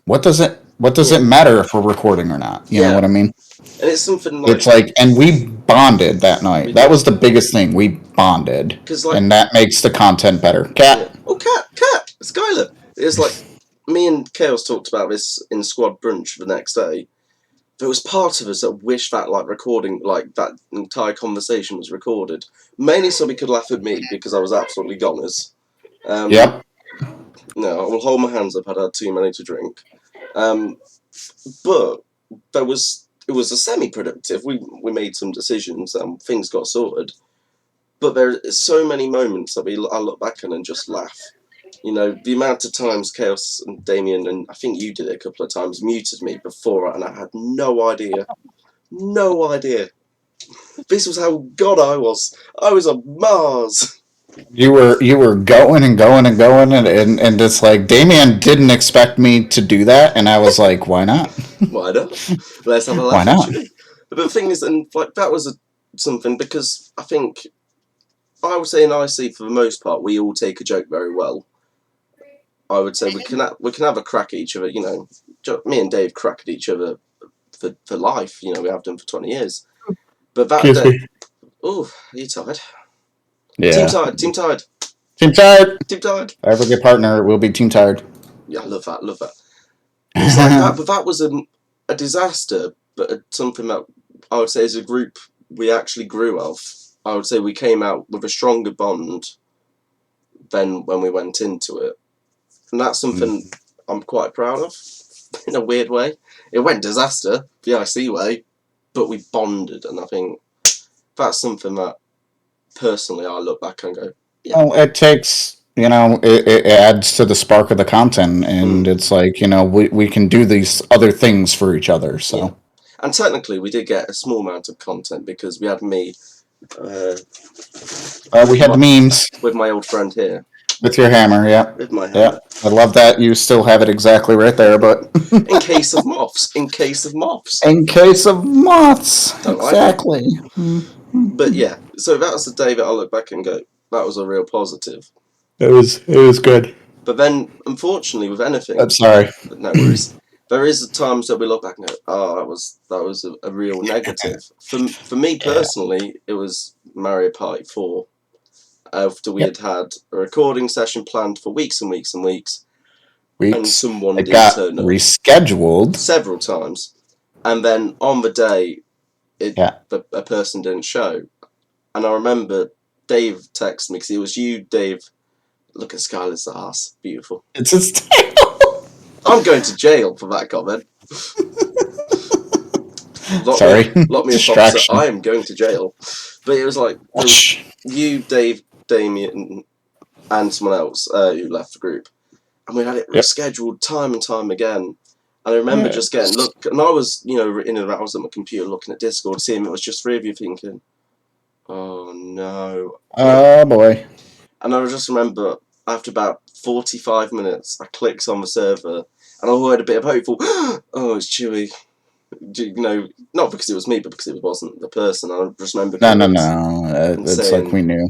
what does it matter if we're recording or not? You know what I mean? And it's something like... It's like, and we bonded that night. That was the biggest thing. We bonded. And that makes the content better. Cat. Yeah. Oh, Cat! Skylar! It's like, me and Chaos talked about this in squad brunch the next day. There was part of us that wished that, like, recording, like, that entire conversation was recorded. Mainly so we could laugh at me, because I was absolutely goners. Yep. No, I will hold my hands up, I'd had too many to drink. But it was a semi-productive. We made some decisions and things got sorted. But there are so many moments that I look back on and just laugh. You know, the amount of times Chaos and Damien, and I think you did it a couple of times, muted me before, and I had no idea. No idea. This was how God I was. I was on Mars. You were going and going and going, and it's like, Damien didn't expect me to do that, and I was like, why not? Why not? Let's have a laugh. Why not? But the thing is, and like, that was something, because I think, I would say in IC, for the most part, we all take a joke very well. I would say we can have a crack at each other, you know. Me and Dave crack at each other for life, you know, we have done for 20 years. But that day... Oh, are you tired? Yeah. Team tired. If I ever get partner, we'll be team tired. Yeah, I love that. It's like that, but that was a disaster, but something that I would say as a group we actually grew of. I would say we came out with a stronger bond than when we went into it. And that's something I'm quite proud of, in a weird way. It went disaster, the IC way, but we bonded, and I think that's something that, personally, I look back and go, yeah. Well, it takes, you know, it adds to the spark of the content, and it's like, you know, we can do these other things for each other, so. Yeah. And technically, we did get a small amount of content, because we had me... we had memes. With my old friend here. With your hammer, yeah. With my hammer. Yeah. I love that you still have it exactly right there, but... In case of moths. In case of moths. Don't exactly. Like but yeah, so that was the day that I look back and go, that was a real positive. It was good. But then, unfortunately, with anything... I'm sorry. No worries. There is times that we look back and go, oh, that was a real negative. For me personally, it was Mario Party 4. After we had a recording session planned for weeks and weeks and weeks. And someone didn't turn up. Rescheduled. Several times. And then on the day, a person didn't show. And I remember Dave texted me, because it was you, Dave. Look at Skylar's ass. Beautiful. It's his tail. I'm going to jail for that comment. Lock me in box. I am going to jail. But it was like, you, Dave, Damien, and someone else who left the group. And we had it rescheduled time and time again. And I remember just getting, and I was, you know, I was at my computer looking at Discord, seeing it was just 3 of you thinking, oh no. Oh boy. And I just remember, after about 45 minutes, I clicked on the server, and I heard a bit of hopeful, oh, it's Tewey. You know, not because it was me, but because it wasn't the person. I just remember... No. It's saying, like we knew.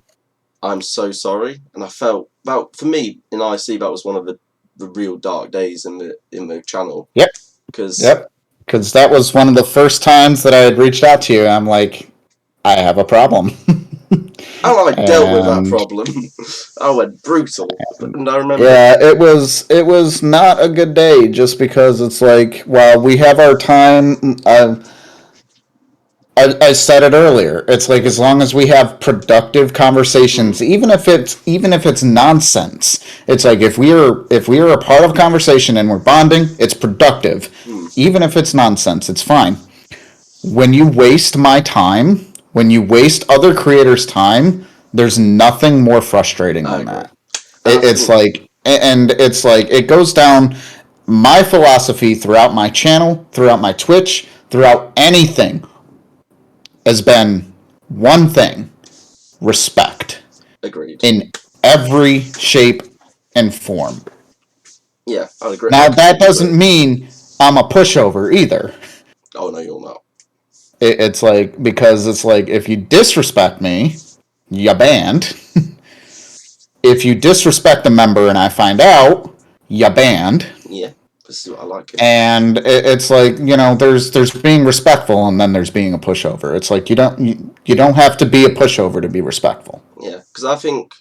I'm so sorry. And I felt, for me, in IC, that was one of the real dark days in the channel. Yep. Because that was one of the first times that I had reached out to you. I'm like, I have a problem. How I dealt with that problem. I went brutal. And I remember... Yeah, it was not a good day, just because it's like, while we have our time... I said it earlier. It's like, as long as we have productive conversations, even if it's nonsense, it's like, if we are a part of a conversation and we're bonding, it's productive. Even if it's nonsense, it's fine. When you waste my time, when you waste other creators' time, there's nothing more frustrating than that. It's like, it goes down. My philosophy throughout my channel, throughout my Twitch, throughout anything, has been one thing: respect. Agreed. In every shape and form. Yeah, I agree. Now, that doesn't mean I'm a pushover either. Oh, no, you're not. It's like, because it's like, if you disrespect me, you're banned. If you disrespect a member and I find out, you're banned. Yeah. This is what I like it. And it's like, there's being respectful, and then there's being a pushover. It's like you don't have to be a pushover to be respectful. Yeah, because I think,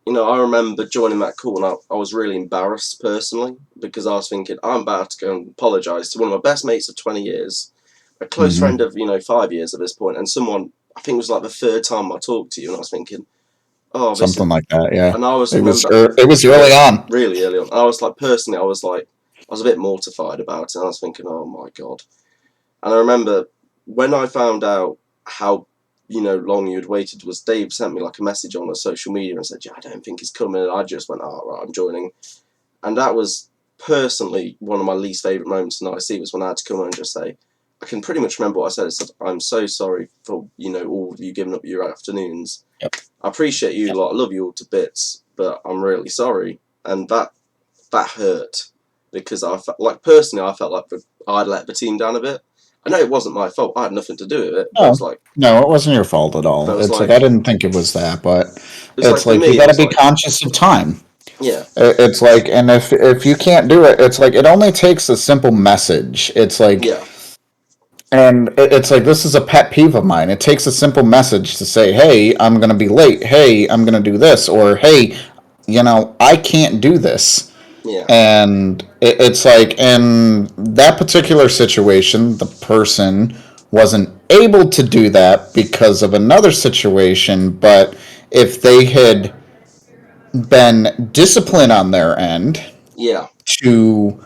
I remember joining that call, and I was really embarrassed personally, because I was thinking, I'm about to go and apologise to one of my best mates of 20 years, a close friend of 5 years at this point, and someone, I think it was like the third time I talked to you, and I was thinking, oh, something like that. Yeah, and I was it was early on, really early on. I was like, personally, I was a bit mortified about it, and I was thinking, oh my god. And I remember when I found out how long you had waited, was Dave sent me like a message on social media and said, yeah, I don't think he's coming, and I just went, oh right, I'm joining. And that was personally one of my least favourite moments in IC, was when I had to come on and just say, I can pretty much remember what I said. I said, I'm so sorry for all of you giving up your afternoons. Yep. I appreciate you lot, I love you all to bits, but I'm really sorry. And that hurt, because I felt like, personally, I felt like I'd let the team down a bit. I know it wasn't my fault. I had nothing to do with it. No, it was like, no, it wasn't your fault at all. It's like I didn't think it was that, but it's like you got to be conscious of time. Yeah. It's like, and if you can't do it, it's like it only takes a simple message. It's like, yeah. And it's like, this is a pet peeve of mine. It takes a simple message to say, hey, I'm going to be late. Hey, I'm going to do this. Or, hey, I can't do this. Yeah. And it's like, in that particular situation, the person wasn't able to do that because of another situation. But if they had been disciplined on their end, yeah, to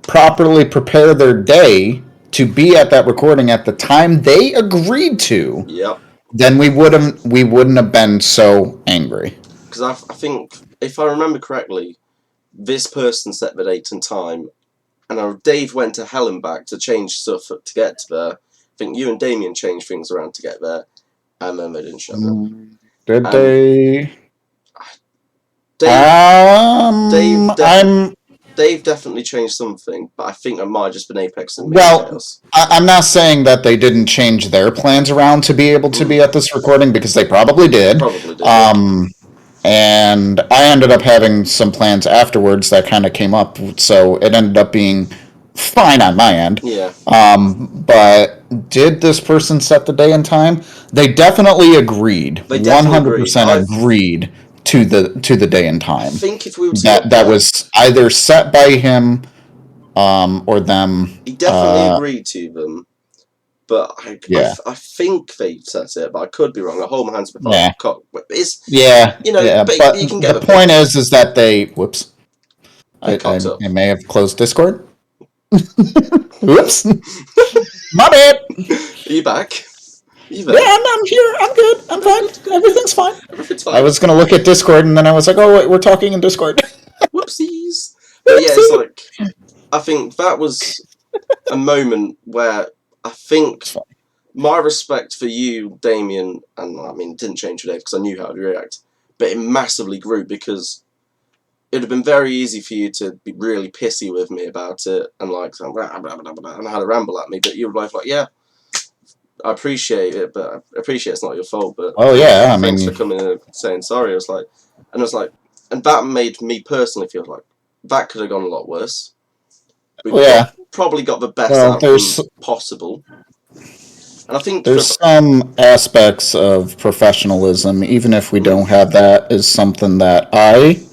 properly prepare their day to be at that recording at the time they agreed to, yep, then we wouldn't have been so angry. Because I think, if I remember correctly, this person set the date and time, and Dave went to hell and back to change stuff to get to there. I think you and Damien changed things around to get there, and then they didn't show up. Did they? Dave definitely changed something, but I think it might have just been Apex and Chaos. I'm not saying that they didn't change their plans around to be able to be at this recording, because they probably did. And I ended up having some plans afterwards that kind of came up, so it ended up being fine on my end. Yeah. But did this person set the day and time? They definitely agreed. They 100% agreed to the day and time. I think if we were that was either set by him or them. He definitely agreed to them, but I think they set it, but I could be wrong. I hold my hands before. Yeah. But but you can get the point is that they. Whoops. I may have closed Discord. Whoops. My bad. Are you back? Yeah, I'm here. I'm good. I'm fine. Everything's fine. I was gonna look at Discord, and then I was like, "Oh, wait, we're talking in Discord." Whoopsies. But yeah, it's like, I think that was a moment where I think my respect for you, Damien, and I mean, it didn't change today because I knew how to react, but it massively grew, because it would have been very easy for you to be really pissy with me about it and like, and had a ramble at me, but you were both like, yeah, I appreciate it, but I appreciate it's not your fault, but thanks for coming in and saying sorry. I was like, and that made me personally feel like that could have gone a lot worse. We probably got the best outcome possible. And I think there's some aspects of professionalism, even if we don't have that, is something that I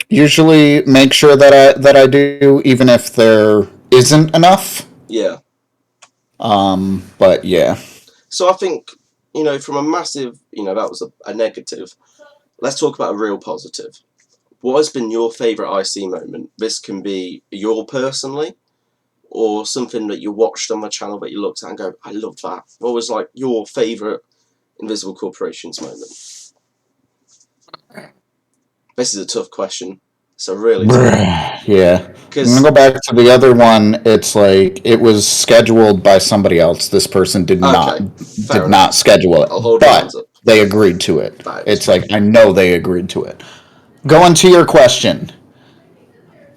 usually make sure that I do, even if there isn't enough. Yeah. But yeah. So I think, from a massive, that was a negative. Let's talk about a real positive. What has been your favourite IC moment? This can be your personally, or something that you watched on my channel that you looked at and go, I loved that. What was like your favourite Invisible Corporations moment? This is a tough question. It's a really tough. Yeah. I'm gonna go back to the other one. It's like it was scheduled by somebody else. This person did not schedule it, but they agreed to it. It's like, I know they agreed to it. Going to your question,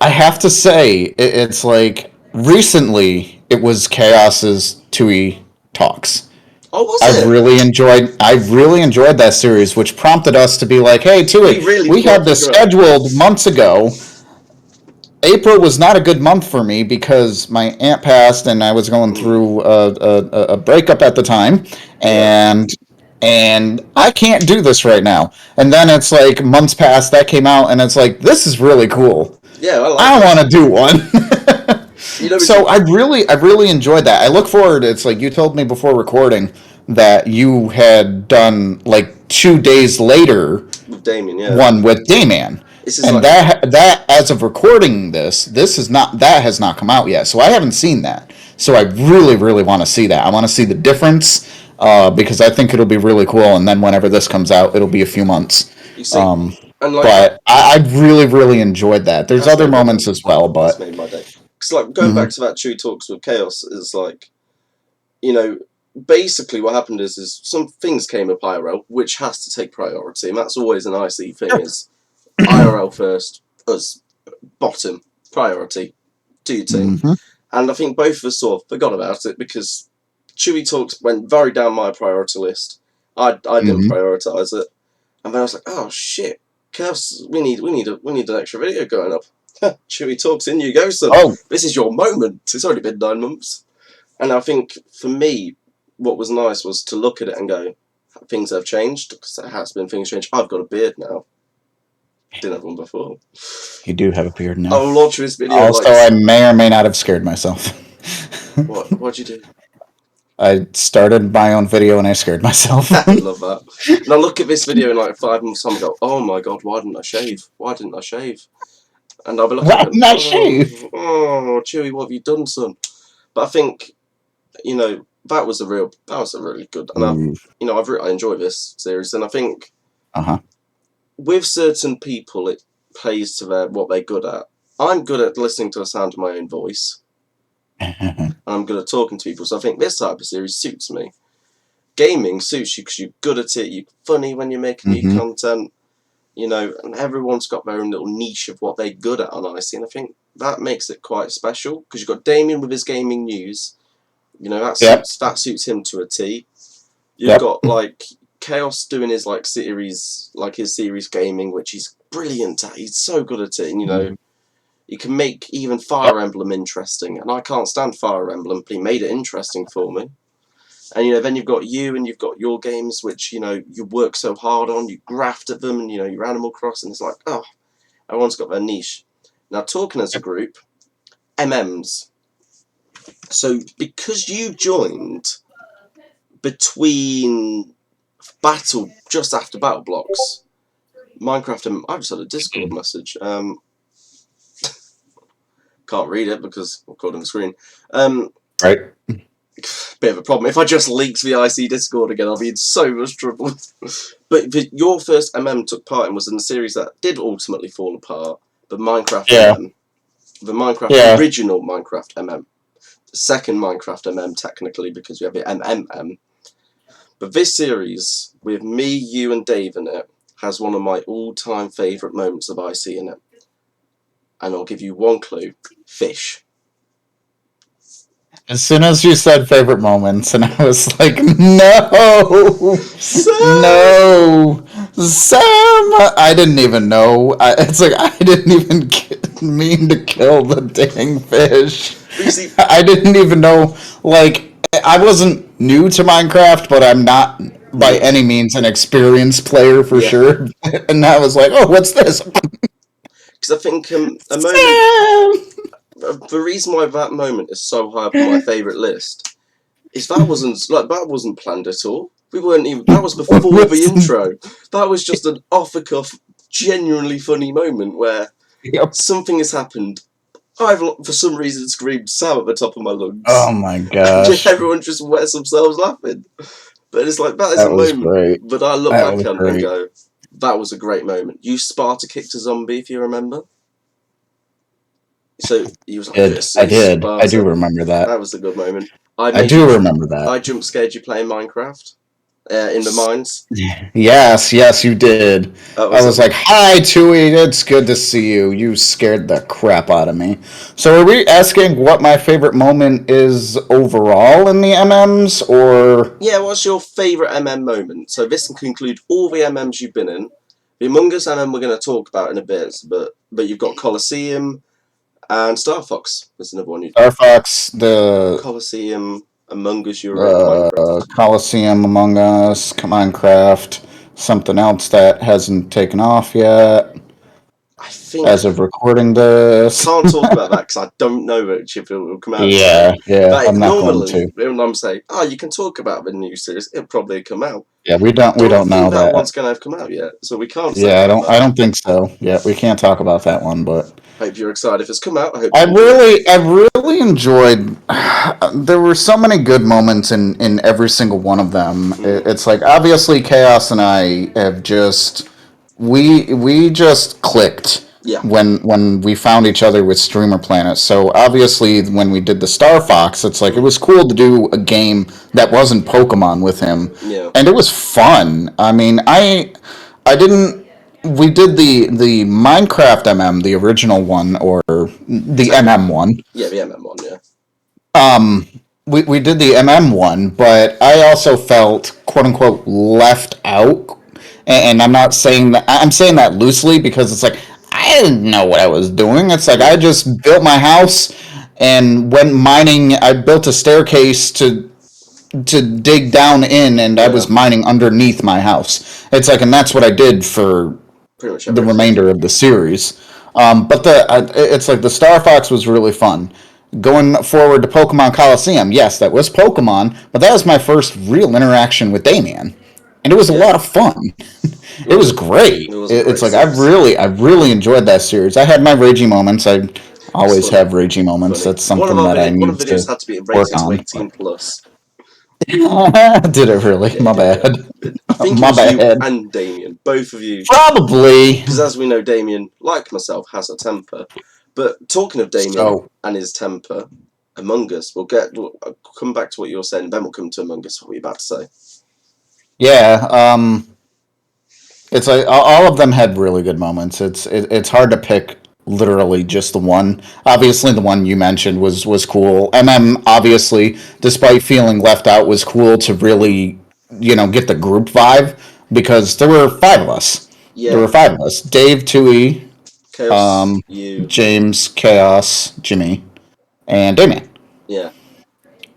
I have to say it's like recently it was Chaos's Tewey talks. Oh, was it? I really enjoyed that series, which prompted us to be like, hey, Tewey, we had this scheduled months ago. April was not a good month for me because my aunt passed and I was going through a breakup at the time, and I can't do this right now. And then it's like months past that came out, and it's like, this is really cool. Yeah, I want to do one. So I really enjoyed that. I look forward. It's like you told me before recording that you had done like 2 days later with Damien, one with Dayman. And like, that as of recording this is not, that has not come out yet, so I haven't seen that. So I really want to see that. I want to see the difference because I think it'll be really cool. And then whenever this comes out, it'll be a few months. You see, but I really enjoyed that. There's other moments as well, but that's made my day. Because like going back to that Tewey Talks with Chaos is like, you know, basically what happened is some things came up IRL, which has to take priority, and that's always an IC thing. Is IRL first, us bottom, priority, do your thing. And I think both of us sort of forgot about it because Tewey Talks went very down my priority list. I didn't prioritise it, and then I was like, oh shit, Chaos, we need an extra video going up. Tewey Talks, in you go, son. Oh, this is your moment. It's already been 9 months, and I think for me, what was nice was to look at it and go, things have changed because there has been things change. I've got a beard now. Didn't have one before. You do have a beard now. I'll launch this video. Also, I may or may not have scared myself. What'd you do? I started my own video and I scared myself. I love that. And I look at this video in like 5 months' time and go, oh my god, why didn't I shave? Why didn't I shave? And I'll be looking at it, shave? Oh, Tewey, what have you done, son? But I think, you know, that was a really good, and I enjoy this series, and I think with certain people it plays to what they're good at. I'm good at listening to the sound of my own voice, and I'm good at talking to people. So I think this type of series suits me. Gaming suits you because you're good at it. You're funny when you're making new content, you know, and everyone's got their own little niche of what they're good at on IC, and I think that makes it quite special because you've got Damien with his gaming news. You know, that suits him to a T. You've got like Chaos doing his like series, like his series gaming, which he's brilliant at. He's so good at it, and you know, he can make even Fire Emblem interesting. And I can't stand Fire Emblem, but he made it interesting for me. And you know, then you've got you, and you've got your games, which you know you work so hard on. You graft at them, and you know your Animal Crossing. It's like, oh, everyone's got their niche. Now, talking as a group, MMs. So, because you joined between just after Battle Blocks, Minecraft, and I just had a Discord message. Can't read it because I'm recording the screen. Right. Bit of a problem. If I just leaked the IC Discord again, I'll be in so much trouble. But your first MM took part in was in a series that did ultimately fall apart. But Minecraft MM. The Minecraft original Minecraft MM. Second Minecraft MM technically because we have the MMM. But this series with me, you, and Dave in it has one of my all-time favourite moments of IC in it. And I'll give you one clue: fish. As soon as you said favorite moments, and I was like, no, Sam! No, Sam. I didn't even know. It's like I didn't even mean to kill the dang fish. I didn't even know. Like, I wasn't new to Minecraft, but I'm not by any means an experienced player for sure. And I was like, oh, what's this? Because I think a moment. The reason why that moment is so high up on my favourite list is that wasn't planned at all. We weren't even. That was before the intro. That was just an off the cuff, genuinely funny moment where something has happened. I've for some reason screamed Sam at the top of my lungs. Oh my gosh! Everyone just wets themselves laughing. But it's like that is a moment. Great. But I look back at it and go, that was a great moment. You Sparta kicked a zombie, if you remember. So he was like, I did. I do remember that. That was a good moment. I do remember that. I jump scared you playing Minecraft, in the mines. Yes, you did. That I was was like, "Hi, Tewey. It's good to see you." You scared the crap out of me. So, are we asking what my favorite moment is overall in the MMs, or yeah. What's your favourite MM moment? So this can include all the MMs you've been in. The Among Us MM we're going to talk about in a bit, but you've got Colosseum and Star Fox. There's another one. Star Fox, the Colosseum, Among Us, you were in Minecraft. Coliseum, Among Us, Minecraft, something else that hasn't taken off yet I think as of recording this? can't talk about that because I don't know if it will come out today. Yeah, But I'm not going normally, to. when I'm saying, "Oh, you can talk about the new series," it'll probably come out. Yeah, I we don't don't know think that that. one's going to have come out yet, so we can't say Yeah, about that. I don't think so. Yeah, we can't talk about that one, but Hope you're excited. If it's come out, I hope you enjoy it. I really enjoyed. There were so many good moments in every single one of them. It's like obviously Chaos and I have just we just clicked Yeah. when we found each other with Streamer Planet. So obviously when we did the Star Fox, it's like it was cool to do a game that wasn't Pokemon with him, Yeah. and it was fun. I mean, I didn't. We did the Minecraft MM, the original one, or the MM one. Yeah, the MM one, yeah. We did the MM one, but I also felt quote unquote left out. And I'm not saying that, I'm saying that loosely because it's like I didn't know what I was doing. It's like I just built my house and went mining. I built a staircase to dig down in, and I Yeah. was mining underneath my house. It's like, and that's what I did for Pretty much the everything. remainder of the series. But it's like the Star Fox was really fun. Going forward to Pokemon Coliseum, yes, that was Pokemon, but that was my first real interaction with Damien, and it was a Yeah. lot of fun. It was great. It was a It's great like series. I really enjoyed that series. I had my ragey moments. I It's always funny. have ragey moments. Funny. That's something that I One of need the videos to had to be work rated to on. 18 plus. Did it really? Yeah, My it did, yeah. bad. I think it My was you bad. and Damien, both of you. Probably. Because as we know, Damien, like myself, has a temper. But talking of Damien So and his temper, Among Us, we'll come back to what you're saying, then we'll come to Among Us, what you're about to say. yeah, it's like all of them had really good moments. It's hard to pick literally just the one. Obviously, the one you mentioned was cool. MM obviously, despite feeling left out, was cool to really get the group vibe because there were five of us. There Yeah, were five of us: Dave, Tui, Chaos, you, James, Chaos, Jimmy, and Damien. yeah.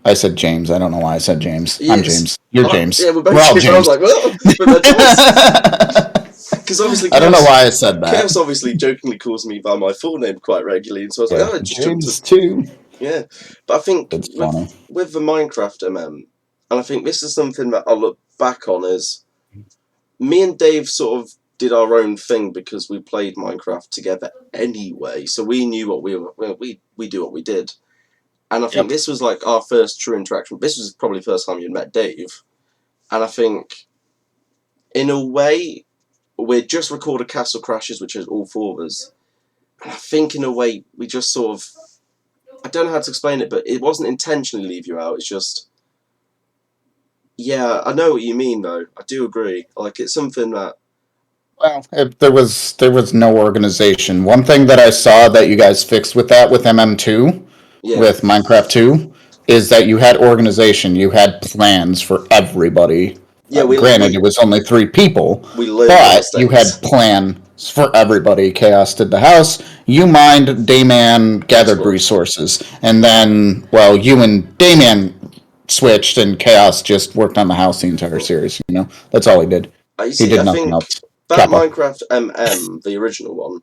I said James. I don't know why I said James. I'm Yes. James. You're James. Yeah, we're both We're all James. I was James. like, well, with my choice. Because obviously, I don't know why I said that. Chaos obviously jokingly calls me by my full name quite regularly, and so I was like, Yeah, oh, I just jumped to James too. yeah. But I think It's funny. with the Minecraft MM, and I think this is something that I'll look back on is me and Dave sort of did our own thing because we played Minecraft together anyway, so we knew what we do what we did, and I think this was like our first true interaction. This was probably the first time you met Dave, and I think in a way we just recorded Castle Crashes, which is all four of us, and I think in a way we just sort of I don't know how to explain it, but it wasn't intentionally leave you out. It's just yeah, I know what you mean though. I do agree. Like it's something that Well, if there was no organization. One thing that I saw that you guys fixed with that with MM2, yeah. with Minecraft 2, is that you had organization. You had plans for everybody. Yeah, Granted, it was only three people, we learned our but you mistakes. had plans for everybody. Chaos did the house. You mined. Dayman gathered Explored. resources, and then you and Dayman switched, and Chaos just worked on the house the entire series. That's all he did. You He see, did I nothing think else. that Kappa. Minecraft MM, the original one,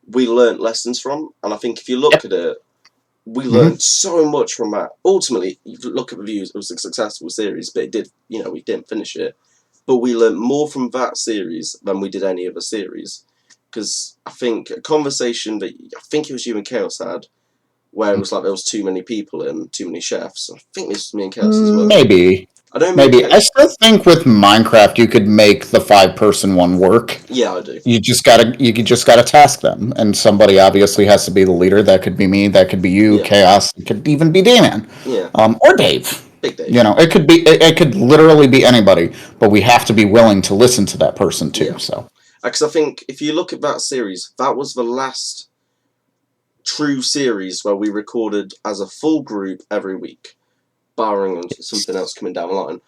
we learnt lessons from, and I think if you look at it, we learned so much from that. Ultimately, you look at the views, it was a successful series, but it did, we didn't finish it. But we learnt more from that series than we did any other series. Because I think a conversation that I think it was you and Chaos had, where it was like there was too many people and too many chefs. I think this was me and Chaos as well. Maybe. I don't Maybe. I still think with Minecraft you could make the 5-person one work. Yeah, I do. You just gotta task them, and somebody obviously has to be the leader. That could be me. That could be you. Yeah. Chaos. It could even be Damon. Yeah. Or Dave. Big Dave. You know, it could literally be anybody, but we have to be willing to listen to that person too. Yeah. So, because I think if you look at that series, that was the last true series where we recorded as a full group every week, barring something else coming down the line.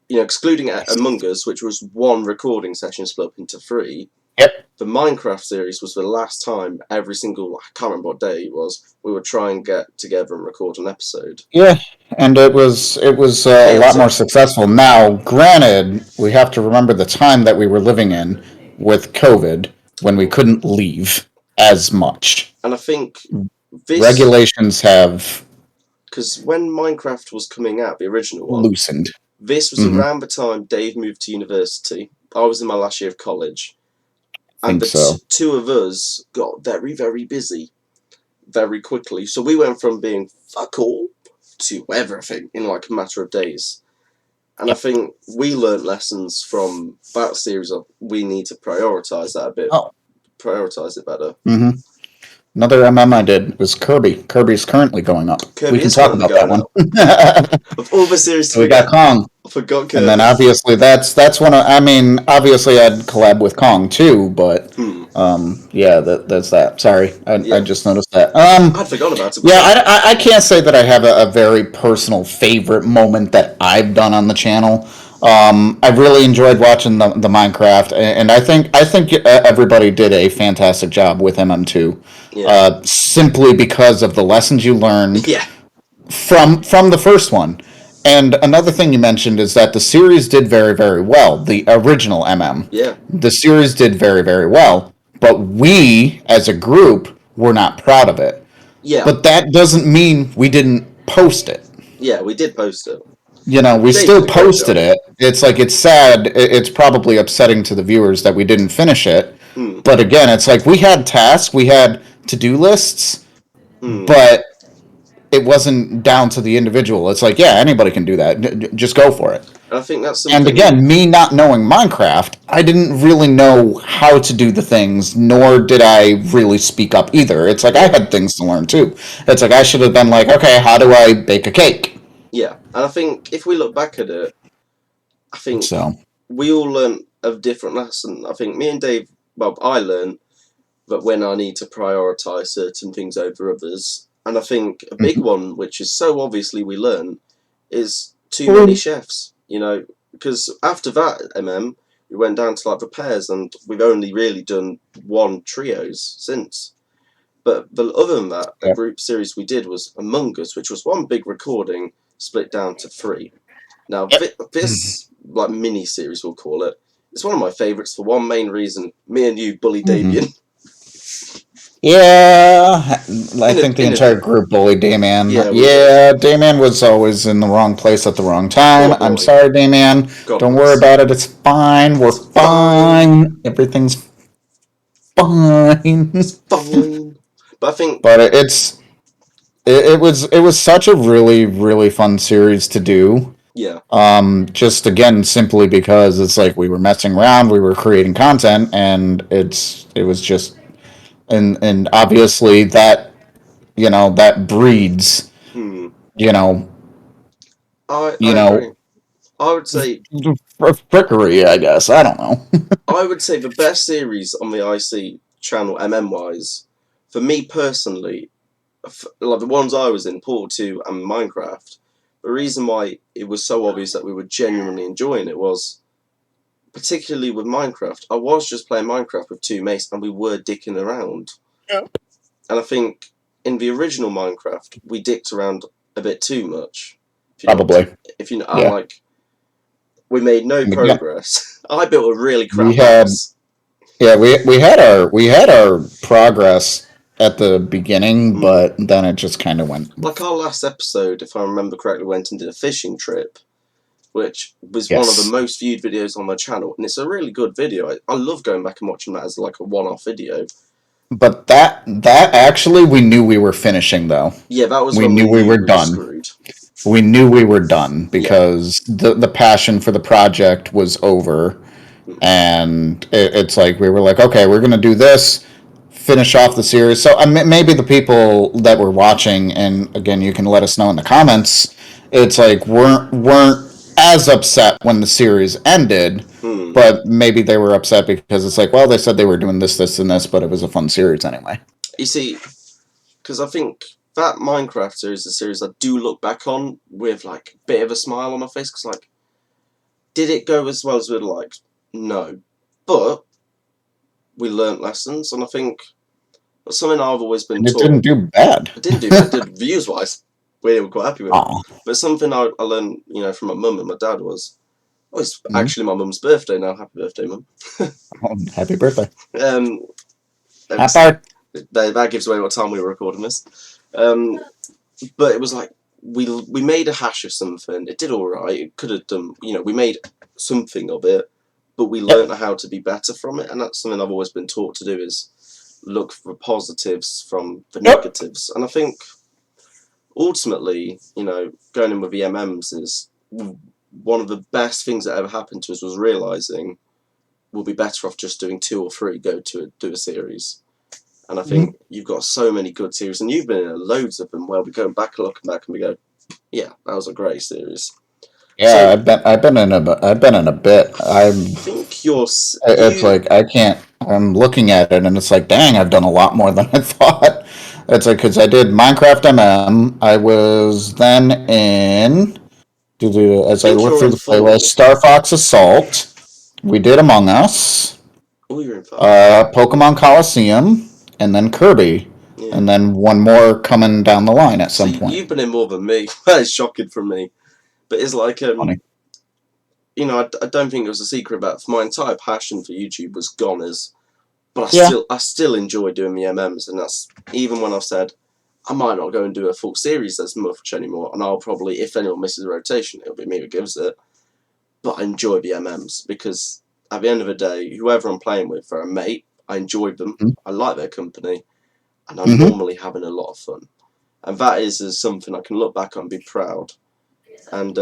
You know, excluding Among Us, which was one recording session split up into 3. Yep. The Minecraft series was the last time every single, I can't remember what day it was, we would try and get together and record an episode. Yeah, and it was a lot more successful. Now, granted, we have to remember the time that we were living in with COVID, when we couldn't leave as much. And I think regulations have... Because when Minecraft was coming out, the original one... loosened. This was around the time Dave moved to university. I was in my last year of college. And the two of us got very, very busy very quickly. So we went from being fuck all to everything in like a matter of days. And I think we learned lessons from that series of we need to prioritise that a bit. Prioritise it better. Mm-hmm. Another I did was Kirby. Kirby's currently going up. We can talk about that one. Of all the series we got Kong. I forgot Kirby. And then obviously that's one of, I mean, obviously I'd collab with Kong too, but yeah, that's that. Sorry, I just noticed that. I'd forgotten about it. Yeah, I can't say that I have a very personal favorite moment that I've done on the channel. I really enjoyed watching the Minecraft, and I think everybody did a fantastic job with MM2. Yeah. Simply because of the lessons you learned from the first one. And another thing you mentioned is that the series did very, very well. The original MM. Yeah. The series did very, very well. But we, as a group, were not proud of it. Yeah. But that doesn't mean we didn't post it. Yeah, we did post it. You know, we still posted it. It's like, it's sad. It's probably upsetting to the viewers that we didn't finish it. But again, it's like we had tasks, we had to-do lists, but it wasn't down to the individual. It's like, yeah, anybody can do that. Just go for it. I think that's something. And again, me not knowing Minecraft, I didn't really know how to do the things, nor did I really speak up either. It's like I had things to learn too. It's like I should have been like, okay, how do I bake a cake? Yeah, and I think if we look back at it, I think we all learned a different lesson. I think me and Dave, well, I learned that when I need to prioritise certain things over others. And I think a big one, which is so obviously we learn, is too many chefs. You know, because after that, we went down to like the pairs, and we've only really done one trios since. But other than that, the group series we did was Among Us, which was one big recording split down to 3. Now, this like mini series, we'll call it, it's one of my favourites for one main reason. Me and you bully Damien. Yeah, I think the entire group bullied Damien. Yeah, Damien was always in the wrong place at the wrong time. I'm sorry, Damien. Don't worry about it. It's fine. We're fine. Everything's fine. It's fine. But I think... But it was such a really, really fun series to do. Yeah. Just again, simply because it's like we were messing around, we were creating content, and it was just... And obviously that, you know, that breeds, you know, I agree. I would say frickery, I guess. I don't know. I would say the best series on the IC channel, MM-wise, for me personally, like the ones I was in, Portal 2 and Minecraft, the reason why it was so obvious that we were genuinely enjoying it was, particularly with Minecraft, I was just playing Minecraft with 2 mates and we were dicking around. Yeah. And I think in the original Minecraft, we dicked around a bit too much. Probably. Like, we made no progress. I built a really crap house. Yeah, we had our progress at the beginning, but then it just kind of went. Like our last episode, if I remember correctly, went and did a fishing trip, which was one of the most viewed videos on my channel, and it's a really good video. I love going back and watching that as like a one-off video. But that actually, we knew we were finishing though. Yeah, that was we when knew we were done. Screwed. We knew we were done because the passion for the project was over, and it's like we were like, okay, we're gonna do this, finish off the series. So maybe the people that were watching, and again, you can let us know in the comments it's like weren't as upset when the series ended, but maybe they were upset because it's like, well, they said they were doing this, this, and this, but it was a fun series anyway. You see, because I think that Minecraft series is a series I do look back on with like a bit of a smile on my face, because like, did it go as well as we'd like? No, but we learnt lessons, and I think that's something I've always been And it taught. didn't do bad. It didn't do bad. It did views wise. We were quite happy with Aww. it. But something I learned, from my mum and my dad was, oh, it's actually my mum's birthday now. Happy birthday, mum. Oh, happy birthday. That gives away what time we were recording this. But it was like, we made a hash of something. It did all right. It could have done, we made something of it, but we learned how to be better from it. And that's something I've always been taught to do, is look for positives from the negatives. And I think ultimately, going in with the MMs is one of the best things that ever happened to us, was realising we'll be better off just doing 2 or 3, do a series. And I think you've got so many good series, and you've been in loads of them where we go back and looking back and we go, yeah, that was a great series. Yeah, so, I've been in a bit. I think you're. It's like I can't. I'm looking at it and it's like, dang, I've done a lot more than I thought. It's like, because I did Minecraft MM. I was then in. As I look through the playlist, Star Fox Assault. We did Among Us. Oh, you're in Pokemon Coliseum, and then Kirby. Yeah. And then one more coming down the line at some point. You've been in more than me. That is shocking from me. But it's like, I don't think it was a secret about my entire passion for YouTube was gone. But I still enjoy doing the MMs, and that's even when I've said I might not go and do a full series as much anymore, and I'll probably, if anyone misses a rotation, it'll be me who gives it. But I enjoy the MMs because at the end of the day, whoever I'm playing with, they're a mate. I enjoy them. I like their company, and I'm normally having a lot of fun. And that is something I can look back on and be proud. And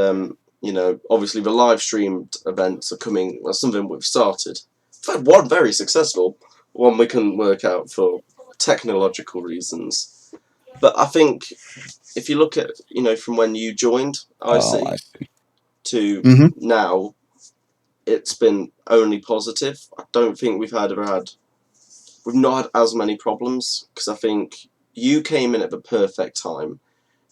obviously the live streamed events are coming. That's something we've started. We've had one very successful, one we couldn't work out for technological reasons. But I think if you look at, from when you joined IC to now, it's been only positive. I don't think we've not had as many problems, because I think you came in at the perfect time.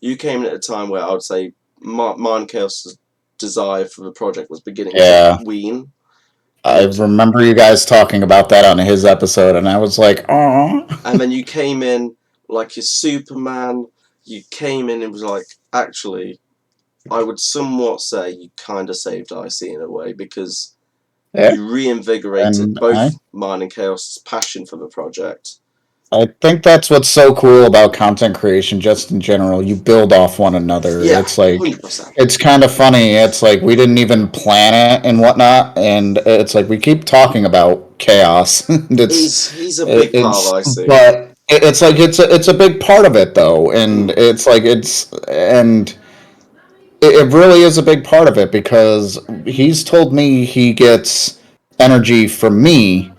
You came in at a time where I would say Mine Chaos' desire for the project was beginning to wean. I remember you guys talking about that on his episode, and I was like, "Aww." And then you came in like your Superman. You came in and was like, actually, I would somewhat say you kind of saved IC in a way, because you reinvigorated both mine and Chaos' passion for the project. I think that's what's so cool about content creation, just in general. You build off one another. Yeah, it's like 100%. It's kind of funny. It's like we didn't even plan it and whatnot, and it's like we keep talking about Chaos. He's a big part of IC, but it's like it's a big part of it though, and it really is a big part of it, because he's told me he gets energy from me,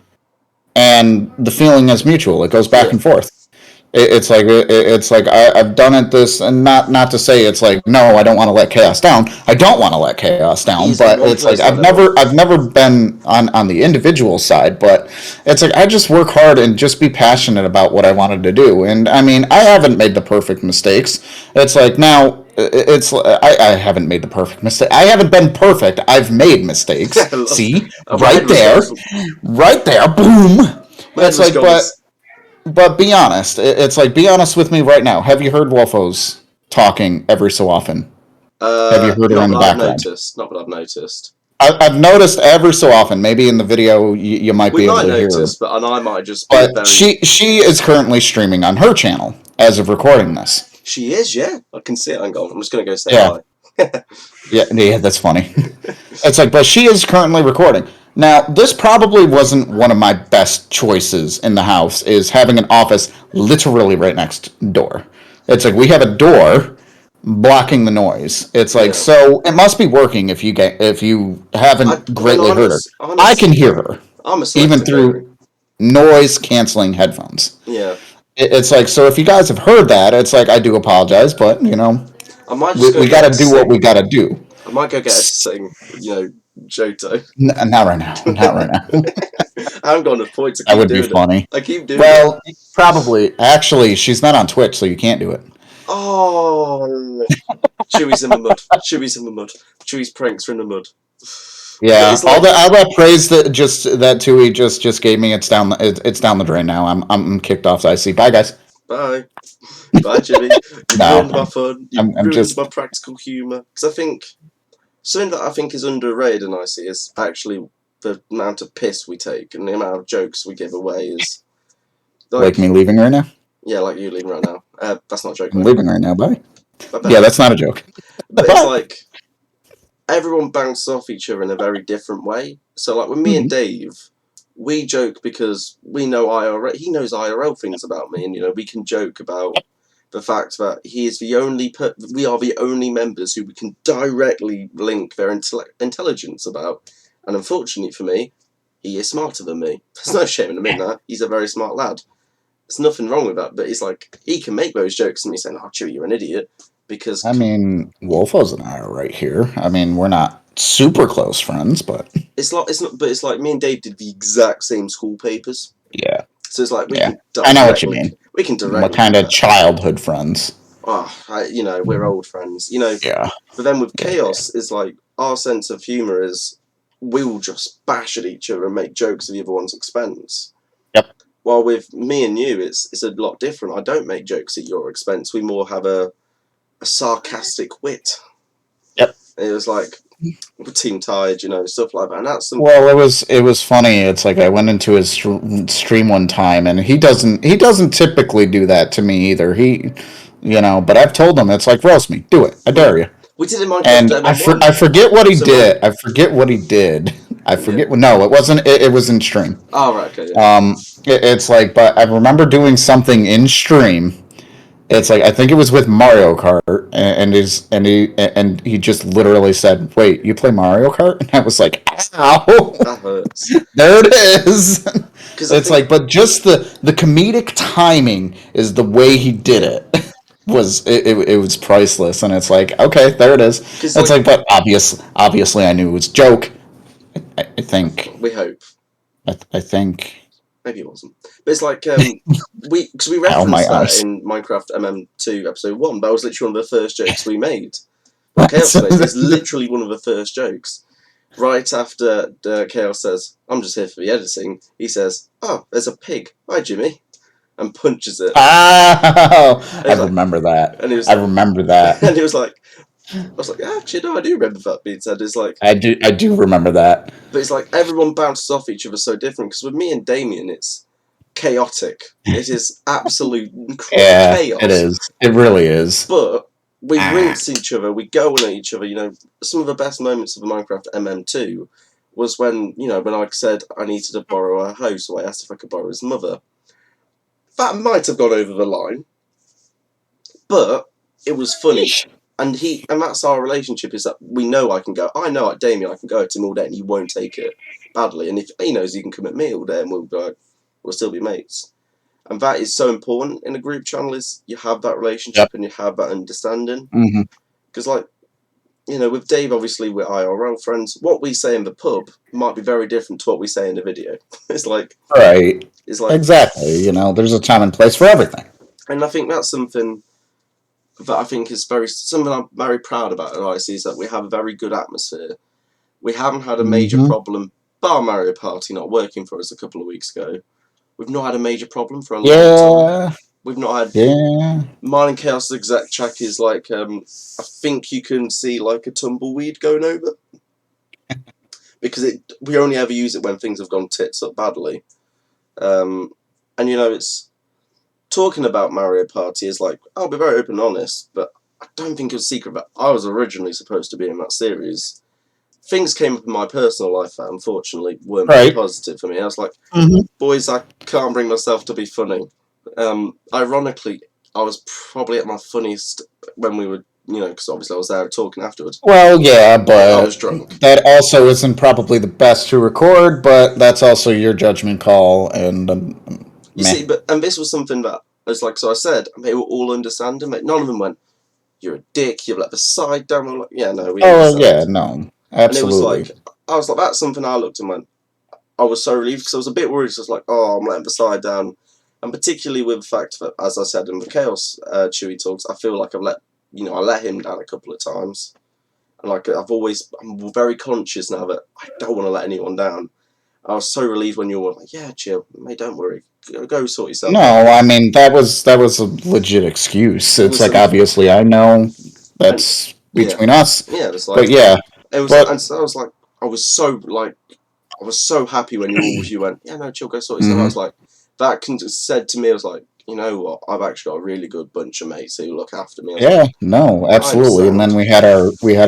and the feeling is mutual. It goes back and forth. It's like I've done it this, and not to say it's like, no, I don't want to let Chaos down. I don't want to let Chaos down, but it's like I've never been on the individual side, but it's like I just work hard and just be passionate about what I wanted to do. And I mean, I haven't made the perfect mistakes. It's like now I haven't made the perfect mistake. I haven't been perfect. I've made mistakes. See, right there, boom. It's like, but be honest. It's like, be honest with me right now. Have you heard Wolfos talking every so often? Have you heard her in the background? Not that I've noticed. I've noticed every so often. Maybe in the video you might be able to hear her. But I might just. But she is currently streaming on her channel as of recording this. She is, yeah. I can see it. I'm just going to go say hi. yeah, that's funny. It's like, but she is currently recording. Now, this probably wasn't one of my best choices in the house, is having an office literally right next door. It's like we have a door blocking the noise. It's like, so it must be working if you haven't greatly heard her. I can hear her. Even through noise-canceling headphones. Yeah. It's like, so if you guys have heard that, it's like, I do apologize, but, I might just we got to do what we got to do. I might go get her to sing, Johto. Not right now. Not right now. I haven't got enough points to keep That would doing be funny. it. I keep doing it. Probably. Actually, she's not on Twitch, so you can't do it. Oh, Tewey's in the mud. Tewey's in the mud. Tewey's pranks are in the mud. Yeah, all that praise that Tewey just gave me, it's down the drain now. I'm kicked off the IC. Bye, guys. Bye, Jimmy. You've ruined my fun. You've ruined my practical humour. Because I think something that I think is underrated in IC is actually the amount of piss we take and the amount of jokes we give away. Is like me leaving right now. Yeah, like you leaving right now. That's not a joke. I'm leaving right now. Bye. Yeah, that's not a joke. But it's like everyone bounces off each other in a very different way. So, like with me and Dave, we joke because we know IRL. He knows IRL things about me, and we can joke about the fact that he is the only. We are the only members who we can directly link their intelligence about. And unfortunately for me, he is smarter than me. There's no shame in admitting that. He's a very smart lad. There's nothing wrong with that, but it's like he can make those jokes and me saying, "Oh, Chewie, you're an idiot." Because Wolfo's and I are right here. I mean, we're not super close friends, but it's like me and Dave did the exact same school papers. Yeah. So it's like I know what you mean. We can directly. What kind of childhood friends? Oh, we're old friends. Yeah. But then with Chaos, it's like our sense of humor is we will just bash at each other and make jokes at the other one's expense. Yep. While with me and you, it's a lot different. I don't make jokes at your expense. We more have a sarcastic wit. Yep. It was like we're team tired, stuff like that. And that's Well, it was funny. It's like I went into his stream one time, and he doesn't typically do that to me either. But I've told him, it's like, roast me, do it, I dare you. We did it in Minecraft. And I forget what he did. I forget what he did. I forget. Yeah. No, it wasn't. It was in stream. Oh right, okay. Yeah. It's like, but I remember doing something in stream. It's like I think it was with Mario Kart, and he just literally said, "Wait, you play Mario Kart?" And I was like, "Ow, that hurts." There it is. It's like, but just the comedic timing is the way he did it. It was priceless, and it's like, okay, there it is. It's like, but obviously, I knew it was a joke. I think. We hope. I think. Maybe it wasn't, but it's like we referenced that in Minecraft MM2 episode 1. That was literally one of the first jokes we made. Chaos made is literally one of the first jokes. Right after Chaos says, "I'm just here for the editing," he says, "Oh, there's a pig. Hi, Jimmy," and punches it. Oh, I remember that. And I remember that. And he was like, I was like, actually, no, I do remember that being said. It's like I do remember that. But it's like everyone bounces off each other so different. Because with me and Damien, it's chaotic. It is absolute chaos. It is. It really is. But we rinse each other. We go on at each other. Some of the best moments of the Minecraft MM2 was when I said I needed to borrow a house, so I asked if I could borrow his mother. That might have gone over the line, but it was funny. And that's our relationship, is that we know I know at Damien I can go to him all day and he won't take it badly. And if he knows he can come at me all day and we'll still be mates. And that is so important in a group channel, is you have that relationship and you have that understanding. Because with Dave, obviously we're IRL friends. What we say in the pub might be very different to what we say in the video. It's like... Right. It's like... Exactly. There's a time and place for everything. And I think that's something... that I think is something I'm very proud about at IC, is that we have a very good atmosphere. We haven't had a major problem, bar Mario Party not working for us a couple of weeks ago. We've not had a major problem for a long time. We've not had... Mine and Chaos' exact check is like, I think you can see like a tumbleweed going over. Because we only ever use it when things have gone tits up badly. And it's... Talking about Mario Party is like, I'll be very open and honest, but I don't think it was a secret that I was originally supposed to be in that series. Things came up in my personal life that unfortunately weren't very positive for me. I was like, boys, I can't bring myself to be funny. Ironically, I was probably at my funniest when we were, because obviously I was there talking afterwards. Well, yeah, but I was drunk. That also isn't probably the best to record, but that's also your judgment call, and... You see, and this was something that I was like, so I said, they were all understanding. None of them went, you're a dick, you've let the side down. I'm like, yeah, no, we Oh, understand. yeah, no. And it was Absolutely. like, I was like, that's something I looked and went, I was so relieved because I was a bit worried. So I was like, oh, I'm letting the side down. And particularly with the fact that, as I said in the Chaos Tewey talks, I feel like I let him down a couple of times. And like, I'm very conscious now that I don't want to let anyone down. I was so relieved when you were like, yeah, chill, mate, don't worry. Go sort yourself No, out. I mean that was a legit excuse. It It's was like some, obviously I know and that's yeah, between us, yeah, it was like, but yeah, it was, but and so I was like, I was so happy when you went, yeah, no, chill, go sort yourself out. I mhm. was like, said to me, I was like, you know what, I've actually got a really good bunch of mates who look after me. I was like, Yeah, no, I absolutely. And understand. then we had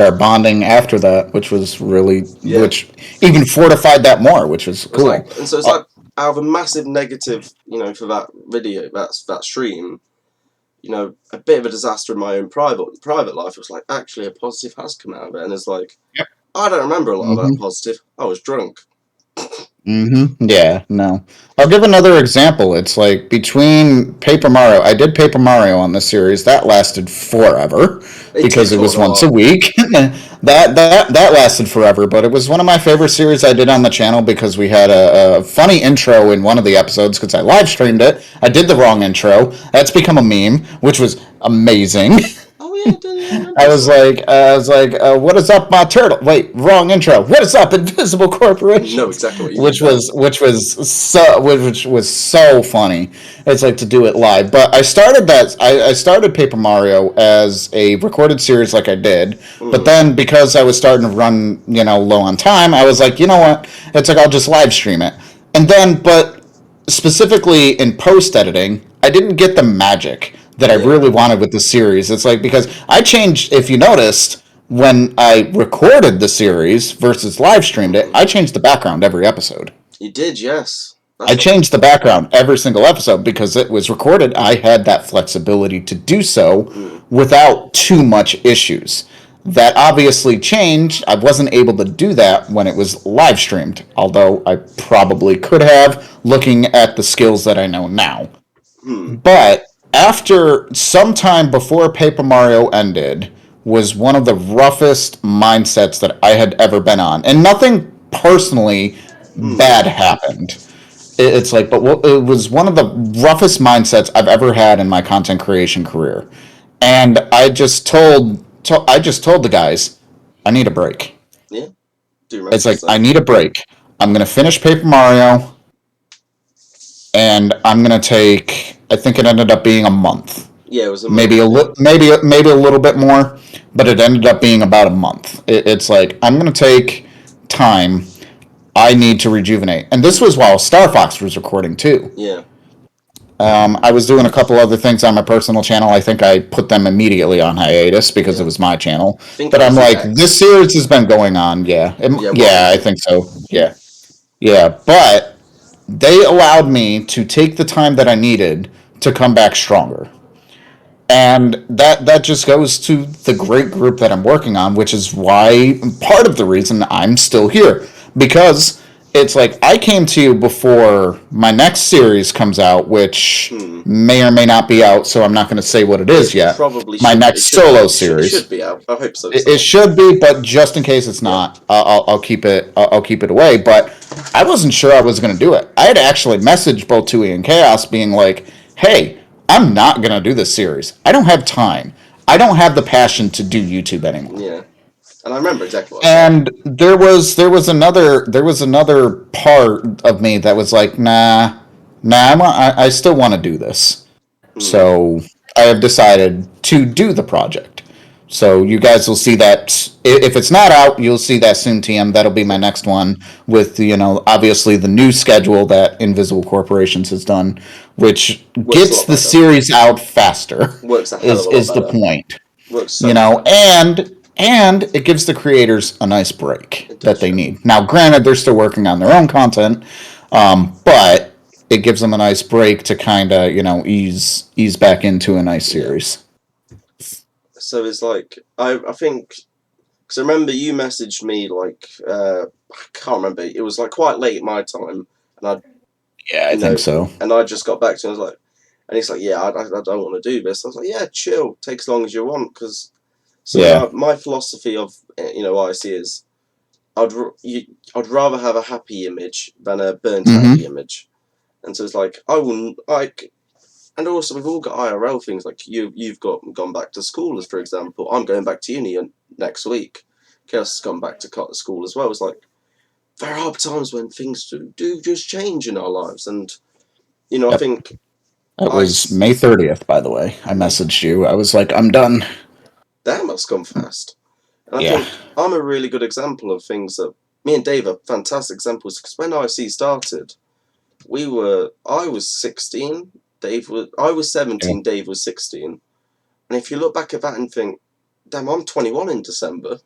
our bonding after that, which was really Yeah, which even fortified that more, which was it was like, cool. and so it's Uh, like, out of a massive negative, for that video, that stream, a bit of a disaster in my own private life. It was like, actually, a positive has come out of it, and it's like, I don't remember a lot of that mhm. positive. I was drunk. Yeah, no. I'll give another example. It's like between Paper Mario, I did Paper Mario on this series. That lasted forever It did because it quite was a once a lot. week. That lasted forever, but it was one of my favorite series I did on the channel because we had a funny intro in one of the episodes because I live streamed it. I did the wrong intro. That's become a meme, which was amazing. Oh yeah, I remember I this was one. like, what is up, my turtle? Wait, wrong intro. What is up, Invisible Know Corporations? exactly what you mean now. Which was so funny. It's like to do it live. But I started Paper Mario as a recorded series, like I did. But Mm, then because I was starting to run, low on time, I was like, you know what? It's like I'll just live stream it. And then, but specifically in post editing, I didn't get the magic that I yeah. really wanted with the series. It's like because I changed, if you noticed, when I recorded the series versus live streamed it, Mm. I changed the background every episode. You did, yes. I That's what. changed the background every single episode because it was recorded. I had that flexibility to do so Mm, without too much issues. That obviously changed. I wasn't able to do that when it was live streamed, although I probably could have, looking at the skills that I know now. mm, But after some time before Paper Mario ended was one of the roughest mindsets that I had ever been on. And nothing personally mm. bad happened. It's like, but it was one of the roughest mindsets I've ever had in my content creation career. And I just told the guys, I need a break. Yeah, do remember It's you like, I saying. need a break. I'm going to finish Paper Mario and I'm going to take, I think it ended up being a month. Yeah, it was a month, yeah. Maybe a little bit more, but it ended up being about a month. It's like I'm gonna take time. I need to rejuvenate, and this was while Star Fox was recording too. Yeah. I was doing a couple other things on my personal channel. I think I put them immediately on hiatus because it Yeah. was my channel. I think But that I'm was the like, this X. series has been going on. Yeah, Yeah, what yeah, was I it? think so. Yeah, yeah. But they allowed me to take the time that I needed to come back stronger. And that just goes to the great group that I'm working on, which is why part of the reason I'm still here, because it's like I came to you before my next series comes out, which Hmm. may or may not be out, so I'm not going to say what it is It yet. probably My should. It next should be. solo It should series. be out. I hope so. It So should be, but just in case it's yeah. not, I'll keep it. I'll keep it away. But I wasn't sure I was going to do it. I had actually messaged both Tui and Chaos, being like, "Hey, I'm not going to do this series. I don't have time. I don't have the passion to do YouTube anymore." Yeah. And I remember exactly what I said. And there was another part of me that was like, nah, I still want to do this. Hmm. So I have decided to do the project. So you guys will see that if it's not out, you'll see that soon, TM. That'll be my Yeah. next one with obviously the new schedule that Invisible Corporations has done, which Works a gets lot the better. series out faster. Works a hell of Is a lot is the better. point, Works so much better. and it gives the creators a nice break It that does, they yeah. need. Now, granted, they're still working on their own content, but it gives them a nice break to kind of ease back into a nice Yeah. series. So it's like I think because I remember you messaged me like I can't remember. It was like quite late my time, and I Yeah, I you think know so. and I just got back to you. I was like, And he's like, yeah, I don't want to do this. I was like, yeah, chill, take as long as you want, because my philosophy of IC is I'd rather have a happy image than a burnt out image. And so it's like I wouldn't like. And also, we've all got IRL things, like you've gone back to school, as for example. I'm going back to uni next week. Chaos has gone back to school as well. It's like, there are times when things do just change in our lives. And, I think... It was May 30th, by the way. I messaged you. I was like, I'm done. That must come fast. And I think I'm a really good example of things that... Me and Dave are fantastic examples, because when IC started, I was 16... I was 17, Dave was 16. And if you look back at that and think, damn, I'm 21 in December.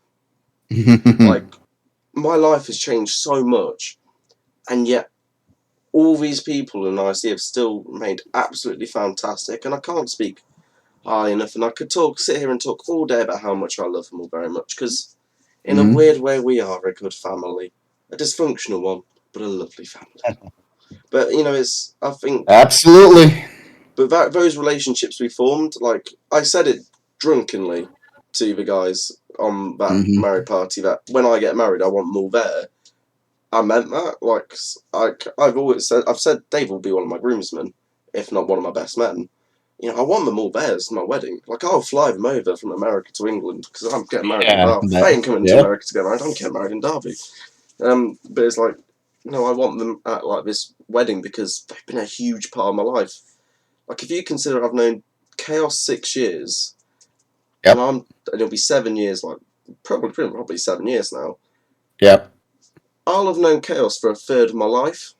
Like, my life has changed so much. And yet, all these people in IC have still remained absolutely fantastic. And I can't speak high enough. And I could sit here and talk all day about how much I love them all very much. Because, in a weird way, we are a good family. A dysfunctional one, but a lovely family. But, I think... Absolutely. But those relationships we formed, like, I said it drunkenly to the guys on that married party, that when I get married, I want them all there. I meant that. Like, I've said Dave will be one of my groomsmen, if not one of my best men. I want them all there as my wedding. Like, I'll fly them over from America to England, because I'm getting married in Derby. They ain't coming to America to get married, I'm getting married in Derby. But it's like, I want them at, like, this wedding, because they've been a huge part of my life. Like, if you consider I've known Chaos 6 years, and it'll be 7 years, like, probably 7 years now. I'll have known Chaos for a third of my life.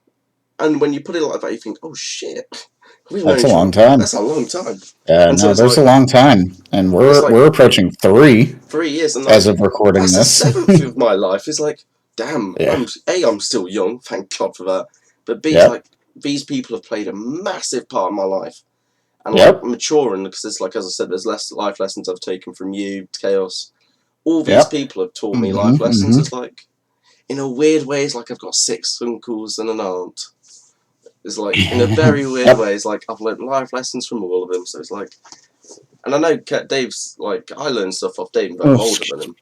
And when you put it like that, you think, oh shit. That's a long time. That's a long time. Yeah, no, there's a long time. And we're approaching 3. 3 years. And as of recording this. That's the 7th of my life. It's like, damn, I'm still young, thank God for that. But B, like, these people have played a massive part of my life. And like maturing, because it's like, as I said, there's less life lessons I've taken from you, Chaos. All these people have taught me life lessons. It's like, in a weird way, it's like I've got 6 uncles and an aunt. It's like, in a very weird way, it's like I've learned life lessons from all of them. So it's like, and I know Dave's like, I learned stuff off Dave, but I'm older than him.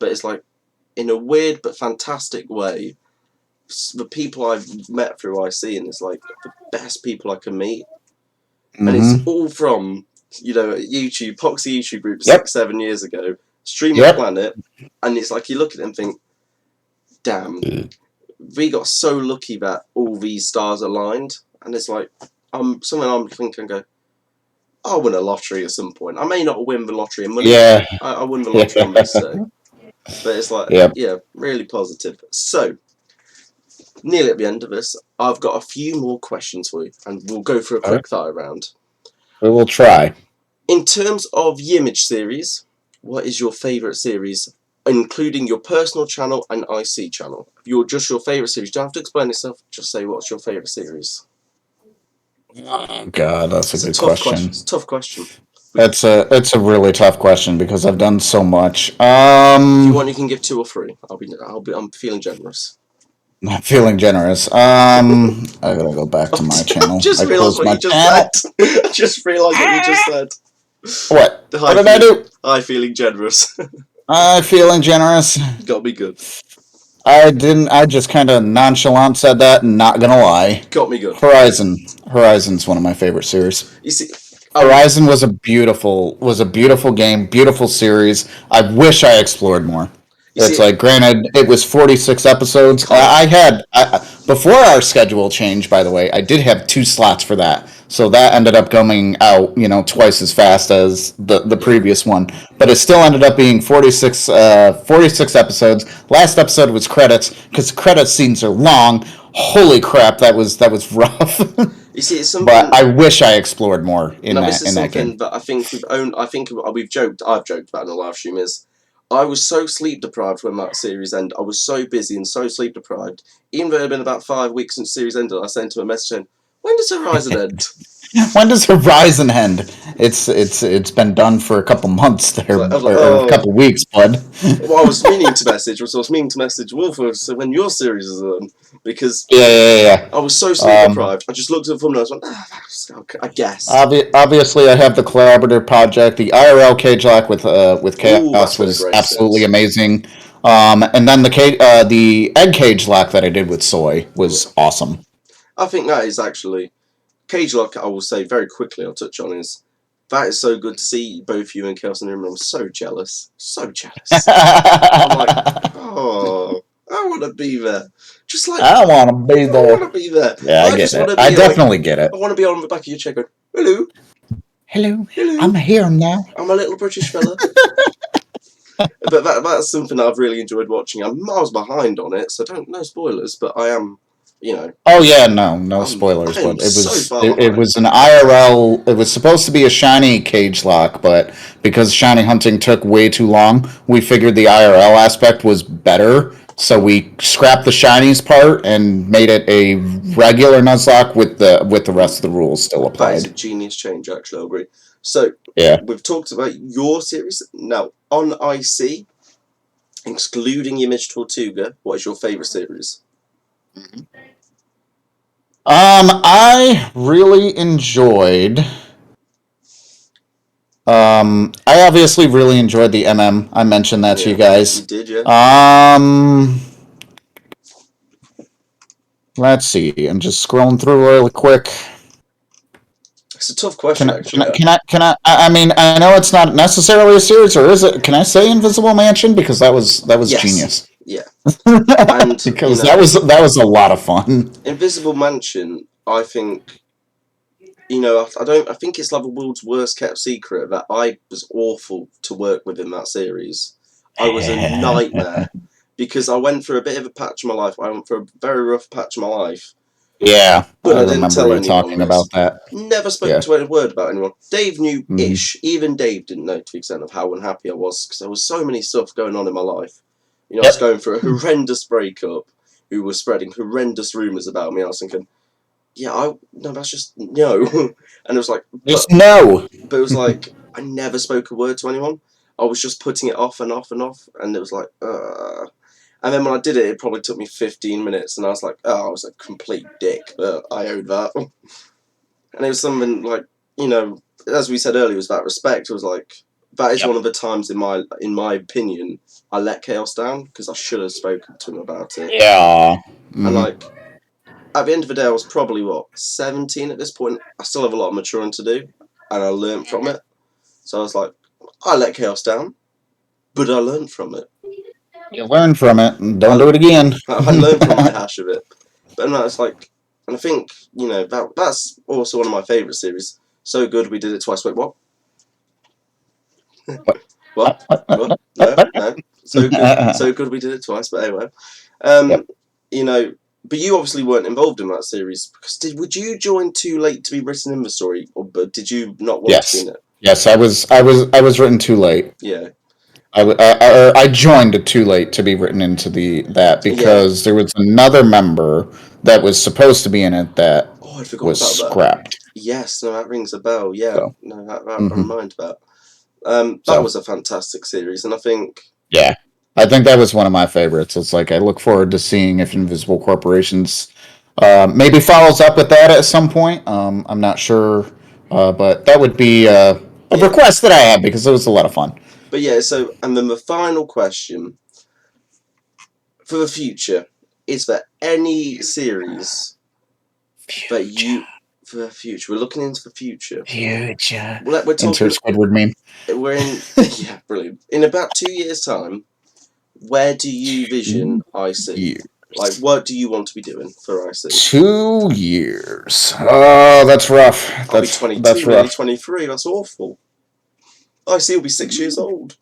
But it's like, in a weird but fantastic way, the people I've met through IC, and it's like the best people I can meet. And it's all from, YouTube, Poxy YouTube group 6-7 years ago, Stream of Planet, and it's like you look at it and think, damn, we got so lucky that all these stars aligned, and it's like, I'm thinking and go, I'll win a lottery at some point. I may not win the lottery in money, I win the lottery on this day. But it's like, really positive. So, nearly at the end of this, I've got a few more questions for you, and we'll go for a quick fire round. We will try. In terms of Yimmij series, what is your favourite series, including your personal channel and IC channel? If you're just your favourite series, you don't have to explain yourself, just say what's your favourite series. Oh, God, that's a good question. It's a tough question. It's a really tough question, because I've done so much. If you want, you can give 2 or 3. I'm feeling generous. I'm feeling generous. I gotta go back to my channel. I just realised what you just said. I just realised what you just said. What? What did I do? I'm feeling generous. I'm feeling generous. Got me good. I didn't. I just kind of nonchalant said that, and not gonna lie. Got me good. Horizon's one of my favorite series. You see, Horizon was a beautiful game, beautiful series. I wish I explored more. It's like, granted, it was 46 episodes. Before our schedule changed, by the way, I did have 2 slots for that. So that ended up going out, twice as fast as the previous one. But it still ended up being 46 episodes. Last episode was credits, because credit scenes are long. Holy crap, that was rough. You see, it's something. But I wish I explored more in that game. But I think we've joked. I've joked about in the live stream is, I was so sleep deprived when that series ended. I was so busy and so sleep deprived. Even though it had been about 5 weeks since the series ended, I sent him a message saying, "When does Horizon end?" When does Horizon end? It's been done for a couple months there, I was like, or a couple weeks, bud. Well, I was meaning to message Wolf when your series is on, because Yeah. I was so sleep deprived. I just looked at the thumbnail and I was like, I guess. Obviously, I have the collaborative project. The IRL cage lock with Chaos was absolutely amazing. And then the egg cage lock that I did with Soy was awesome. I think that is actually cage lock. I will say very quickly. I'll touch on is that is so good to see both you and Chaos in the room. I'm so jealous, so jealous. I'm like, oh, I want to be there. Just like I want to be there. I want to be there. Yeah, I get it. I definitely get it. I want to be on the back of your chair going, hello. Hello. I'm here now. I'm a little British fella. But that's something that I've really enjoyed watching. I'm miles behind on it, so no spoilers, but I am, Oh yeah, no spoilers. But it was an IRL. It was supposed to be a shiny cage lock, but because shiny hunting took way too long, we figured the IRL aspect was better. So we scrapped the shinies part and made it a regular Nuzlocke with the rest of the rules still applied. That is a genius change, actually. I agree. So yeah, we've talked about your series now on IC, excluding YmmijTortuga. What is your favourite series? I really enjoyed. I obviously really enjoyed the MM. I mentioned that to you guys. You did, yeah. Let's see. I'm just scrolling through really quick. It's a tough question, actually. I mean, I know it's not necessarily a series, or is it? Can I say Invisible Mansion because that was yes. genius. Yeah, and because that was a lot of fun. Invisible Mansion, I think. I think it's like the world's worst kept secret that I was awful to work with in that series. I was a nightmare because I went through a bit of a patch of my life. I went through a very rough patch of my life. Yeah, but I didn't tell anyone talking about that. Never spoke to any word about anyone. Dave knew-ish. Even Dave didn't know to the extent of how unhappy I was because there was so many stuff going on in my life. I was going through a horrendous breakup. Who was spreading horrendous rumours about me. I was thinking, that's just no. And it was like, no. But it was like I never spoke a word to anyone. I was just putting it off and off and off, and it was like, And then when I did it, it probably took me 15 minutes, and I was like, I was a complete dick, but I owed that. And it was something like, as we said earlier, it was that respect. It was like, that is one of the times in my opinion, I let Chaos down, because I should have spoken to him about it. Yeah. And like, at the end of the day, I was probably, 17 at this point. I still have a lot of maturing to do, and I learned from it. So I was like, I let Chaos down, but I learned from it. You learn from it, and don't do it again. I learned from my hash of it. But no, it's like, and I think, that's also one of my favourite series. So good, we did it twice. Wait, what? What? No. So good, we did it twice. But anyway, but you obviously weren't involved in that series because would you join too late to be written in the story, or did you not want to be in it? Yes, I was written too late. Yeah. I joined too late to be written into that because there was another member that was supposed to be in it that was scrapped. That. Yes, no, that rings a bell. Yeah, so, no, that I remind about. That was a fantastic series, and I think. Yeah, I think that was one of my favorites. It's like I look forward to seeing if Invisible Corporations maybe follows up with that at some point. I'm not sure, but that would be a request that I have because it was a lot of fun. But yeah, so, and then the final question for the future, is there any series that you, for the future, we're looking into the future. We're talking, insert Squidward meme. We're in, yeah, brilliant. In about 2 years' time, where do you vision IC? Like, what do you want to be doing for IC? 2 years. Oh, that's rough. I'll be 22, that's rough. Nearly 23, that's awful. IC will be 6 years old.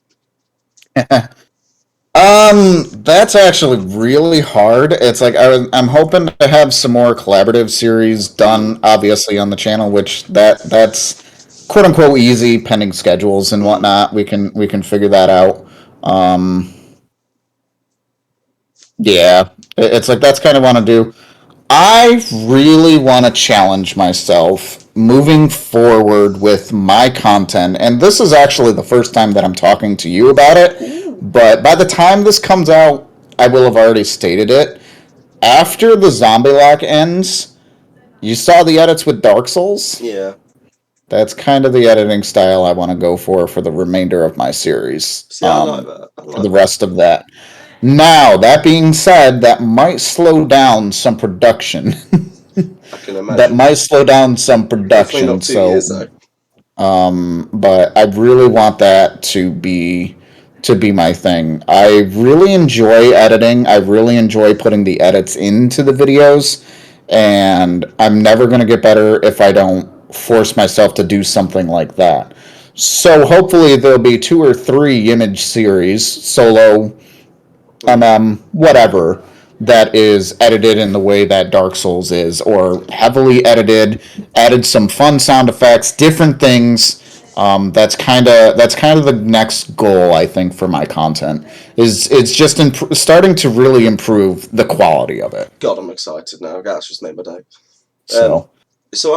That's actually really hard. It's like I'm hoping to have some more collaborative series done, obviously on the channel, which that's quote unquote easy, pending schedules and whatnot. We can figure that out. Yeah, it's like that's kind of want to do. I really want to challenge myself moving forward with my content, and this is actually the first time that I'm talking to you about it, but by the time this comes out, I will have already stated it. After the Zombie Lock ends, you saw the edits with Dark Souls? Yeah. That's kind of the editing style I want to go for the remainder of my series. See, I like that. For the rest of that. Now, that being said, that might slow down some production. I can imagine. That might slow down some production. Hopefully not 2 years, though. But I really want that to be my thing. I really enjoy editing. I really enjoy putting the edits into the videos, and I'm never going to get better if I don't force myself to do something like that. So hopefully there'll be 2 or 3 image series, solo, whatever, that is edited in the way that Dark Souls is, or heavily edited, added some fun sound effects, different things. That's kind of the next goal, I think, for my content. It's just starting to really improve the quality of it. God, I'm excited now. That's just made my day. So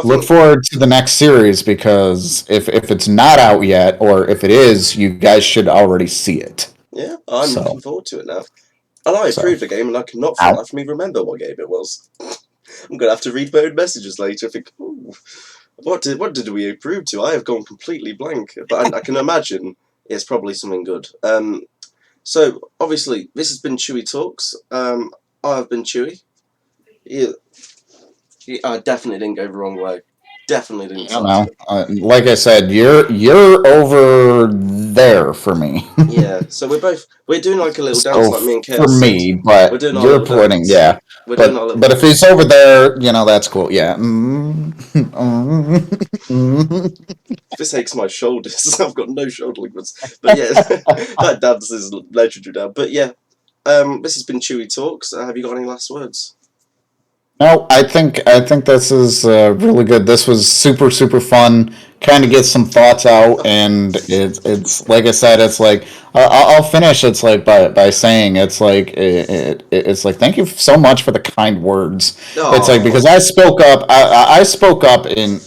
I look forward to the next series, because if it's not out yet, or if it is, you guys should already see it. Yeah, I'm looking forward to it now. And I approved the game, and I cannot for the life of me remember what game it was. I'm going to have to read my own messages later and think, ooh, what did we approve to? I have gone completely blank. But I can imagine it's probably something good. So, obviously, this has been Tewey Talks. I've been Tewey. I definitely didn't go the wrong way. Definitely didn't. I don't know. Like I said, you're over there for me. Yeah. So we're doing like a little dance, like me and Chaos. For me, but we're doing you're putting dance. But if he's over there, that's cool. Yeah. This aches my shoulders. I've got no shoulder ligaments. But yeah, that dance is legendary now. But yeah, this has been Tewey Talks. Have you got any last words? No, I think this is really good. This was super fun. Kind of get some thoughts out, and it's like I said. It's like I'll finish. It's like by saying it's like it's like thank you so much for the kind words. Aww. It's like because I spoke up. I spoke up in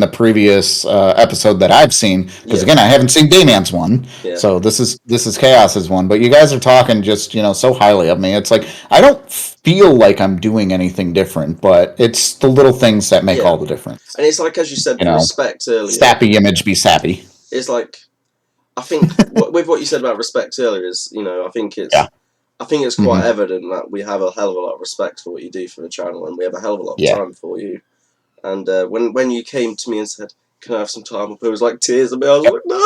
the previous episode that I've seen, because again I haven't seen Damian's one, so this is Chaos's one, but you guys are talking just so highly of me. It's like I don't feel like I'm doing anything different, but it's the little things that make all the difference. And it's like, as you said, respect earlier. Sappy image be sappy. It's like, I think with what you said about respect earlier is, I think it's quite evident that we have a hell of a lot of respect for what you do for the channel, and we have a hell of a lot of time for you. And when you came to me and said, "Can I have some time up?" it was like tears in me. I was like, "No,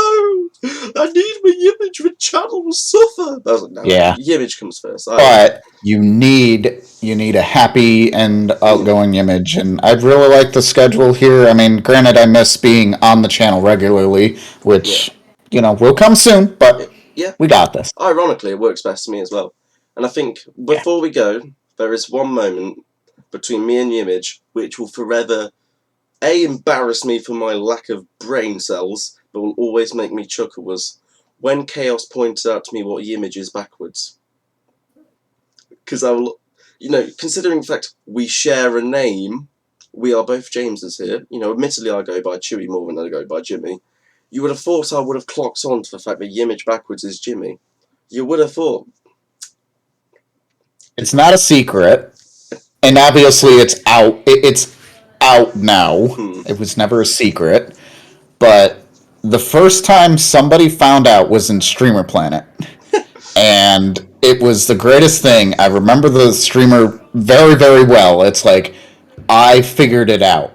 I need my image. The channel will suffer." I was like, "No, the image comes first." But you need a happy and outgoing image, and I'd really like the schedule here. I mean, granted, I miss being on the channel regularly, which will come soon. But we got this. Ironically, it works best to me as well. And I think before we go, there is one moment between me and the image which will forever embarrass me for my lack of brain cells, but will always make me chuckle, was when Chaos pointed out to me what the image is backwards. Because I will, considering the fact we share a name, we are both Jameses here. Admittedly I go by Tewey more than I go by Jimmy. You would have thought I would have clocked on to the fact that the image backwards is Jimmy. You would have thought. It's not a secret. And obviously it's out. It's out now. It was never a secret. But the first time somebody found out was in Streamer Planet. And it was the greatest thing. I remember the streamer very, very well. It's like, I figured it out.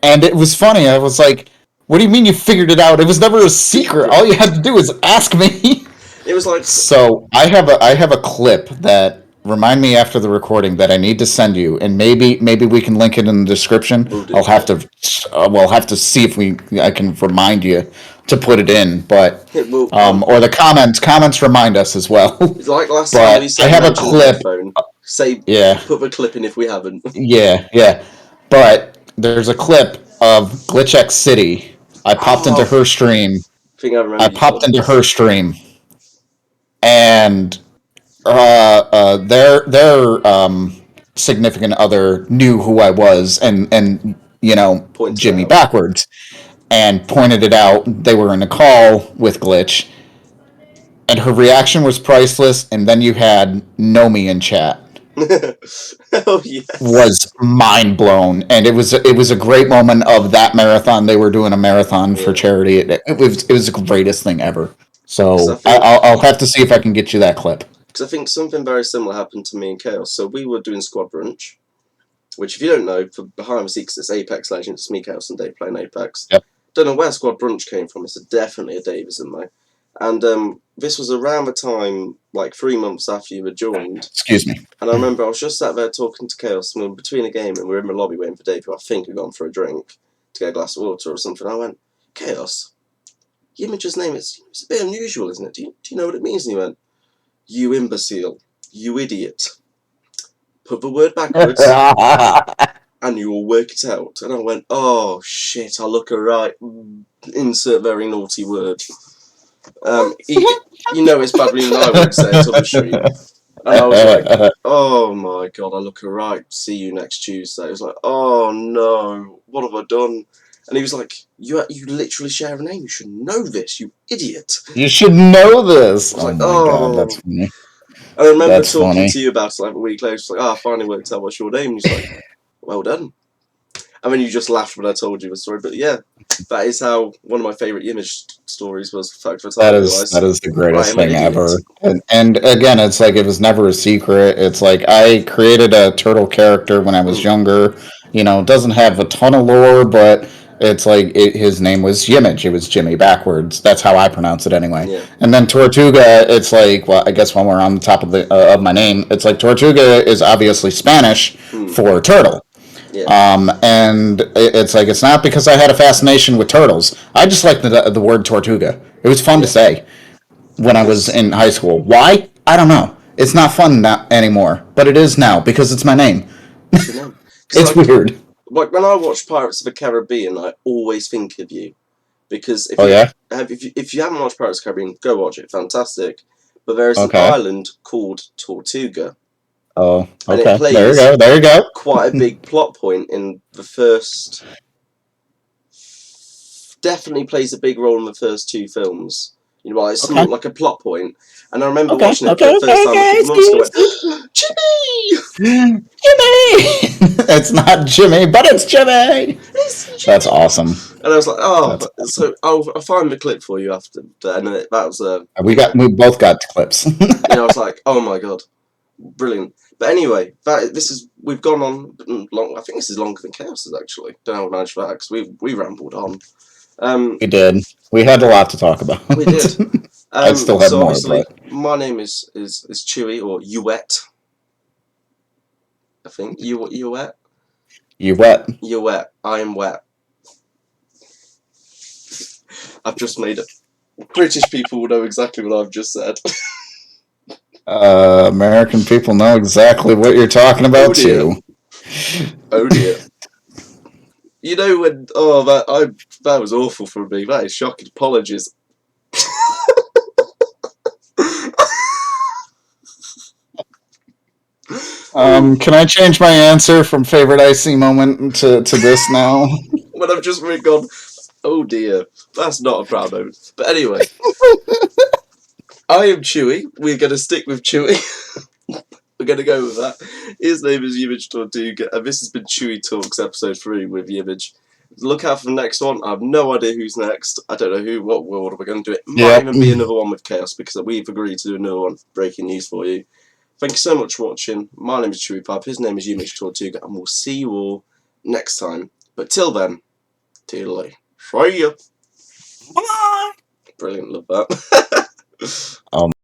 And it was funny. I was like, what do you mean you figured it out? It was never a secret. All you had to do was ask me. It was like... So I have a clip that... Remind me after the recording that I need to send you, and maybe we can link it in the description. I'll have to we'll have to see if I can remind you to put it in, but or the comments remind us as well. Like last time we said, I have a clip. Put the clip in if we haven't. Yeah. But there's a clip of GlitchX City. I popped into her stream. I popped into her stream, and their significant other knew who I was and Pointed Jimmy out. backwards and pointed it out. They were in a call with Glitch, and her reaction was priceless. And then you had Nomi in chat. Oh yes. Was mind blown, and it was a great moment of that marathon. They were doing a marathon for charity. It was the greatest thing ever. So I'll have to see if I can get you that clip. Because I think something very similar happened to me and Chaos. So we were doing Squad Brunch, which if you don't know, for behind the scenes, it's Apex Legends, it's me, Chaos, and Dave playing Apex. Yep. Don't know where Squad Brunch came from. It's definitely a Davism though. And this was around the time, like 3 months after you had joined. Excuse me. And I remember I was just sat there talking to Chaos, and we were between a game, and we were in the lobby waiting for Dave, who I think had gone for a drink to get a glass of water or something. I went, Chaos, Ymmij's name, it's a bit unusual, isn't it? Do you know what it means? And he went, you imbecile, you idiot. Put the word backwards, and you will work it out. And I went, oh shit, I look alright. Insert very naughty word. You know it's bad when I would say it on the street. And I was like, oh my god, I look alright. See you next Tuesday. I was like, oh no, what have I done? And he was like, you literally share a name. You should know this, you idiot. You should know this. I was like, God, that's funny. I remember talking to you about it like a week later. It's like, I finally worked out what's your name. And he's like, well done. And then you just laughed when I told you the story. But yeah, that is how one of my favourite Ymmij stories was. That is the greatest thing ever. And again, it's like it was never a secret. It's like I created a turtle character when I was younger. It doesn't have a ton of lore, but it's like his name was Ymmij. It was Jimmy backwards. That's how I pronounce it anyway. Yeah. And then Tortuga, it's like, well, I guess when we're on the top of the of my name, it's like Tortuga is obviously Spanish for turtle. Yeah. And it's like it's not because I had a fascination with turtles. I just like the word Tortuga. It was fun to say when I was in high school. Why? I don't know. It's not fun now anymore, but it is now because it's my name. It's your name. It's like, weird. Like when I watch Pirates of the Caribbean, I always think of you because if you haven't watched Pirates of the Caribbean, go watch it. Fantastic. But there is an island called Tortuga. Oh, okay. And there you go. Quite a big plot point in the first. Definitely plays a big role in the first 2 films. It's not like a plot point. And I remember watching it for the first time a few months ago. Jimmy! Jimmy! It's not Jimmy, but it's Jimmy! That's awesome. And I was like, so I'll find the clip for you after that. And that was we both got clips. I was like, oh my god, brilliant. But anyway, we've gone on long. I think this is longer than Chaos is actually. Don't know how to manage that because we rambled on. We did. We had a lot to talk about. We did. I still have more. Obviously, my name is Tewey or you wet. I think you wet. You wet. You're wet. I am wet. I've just made it. British people will know exactly what I've just said. American people know exactly what you're talking about too. Oh dear. You know when? That was awful for me. That is shocking. Apologies. Can I change my answer from favorite icy moment to this now? When I've just gone, oh dear, that's not a proud moment. But anyway, I am Tewey. We're going to stick with Tewey. We're going to go with that. His name is YmmijTortuga, and this has been Tewey Talks episode 3 with Ymmij. Look out for the next one. I have no idea who's next. I don't know what are we going to do. It might even be another one with Chaos because we've agreed to do another one. Breaking news for you. Thank you so much for watching. My name is Tewey Pub. His name is YmmijTortuga, and we'll see you all next time. But till then, toodaloo. See ya. Bye. Brilliant. Love that.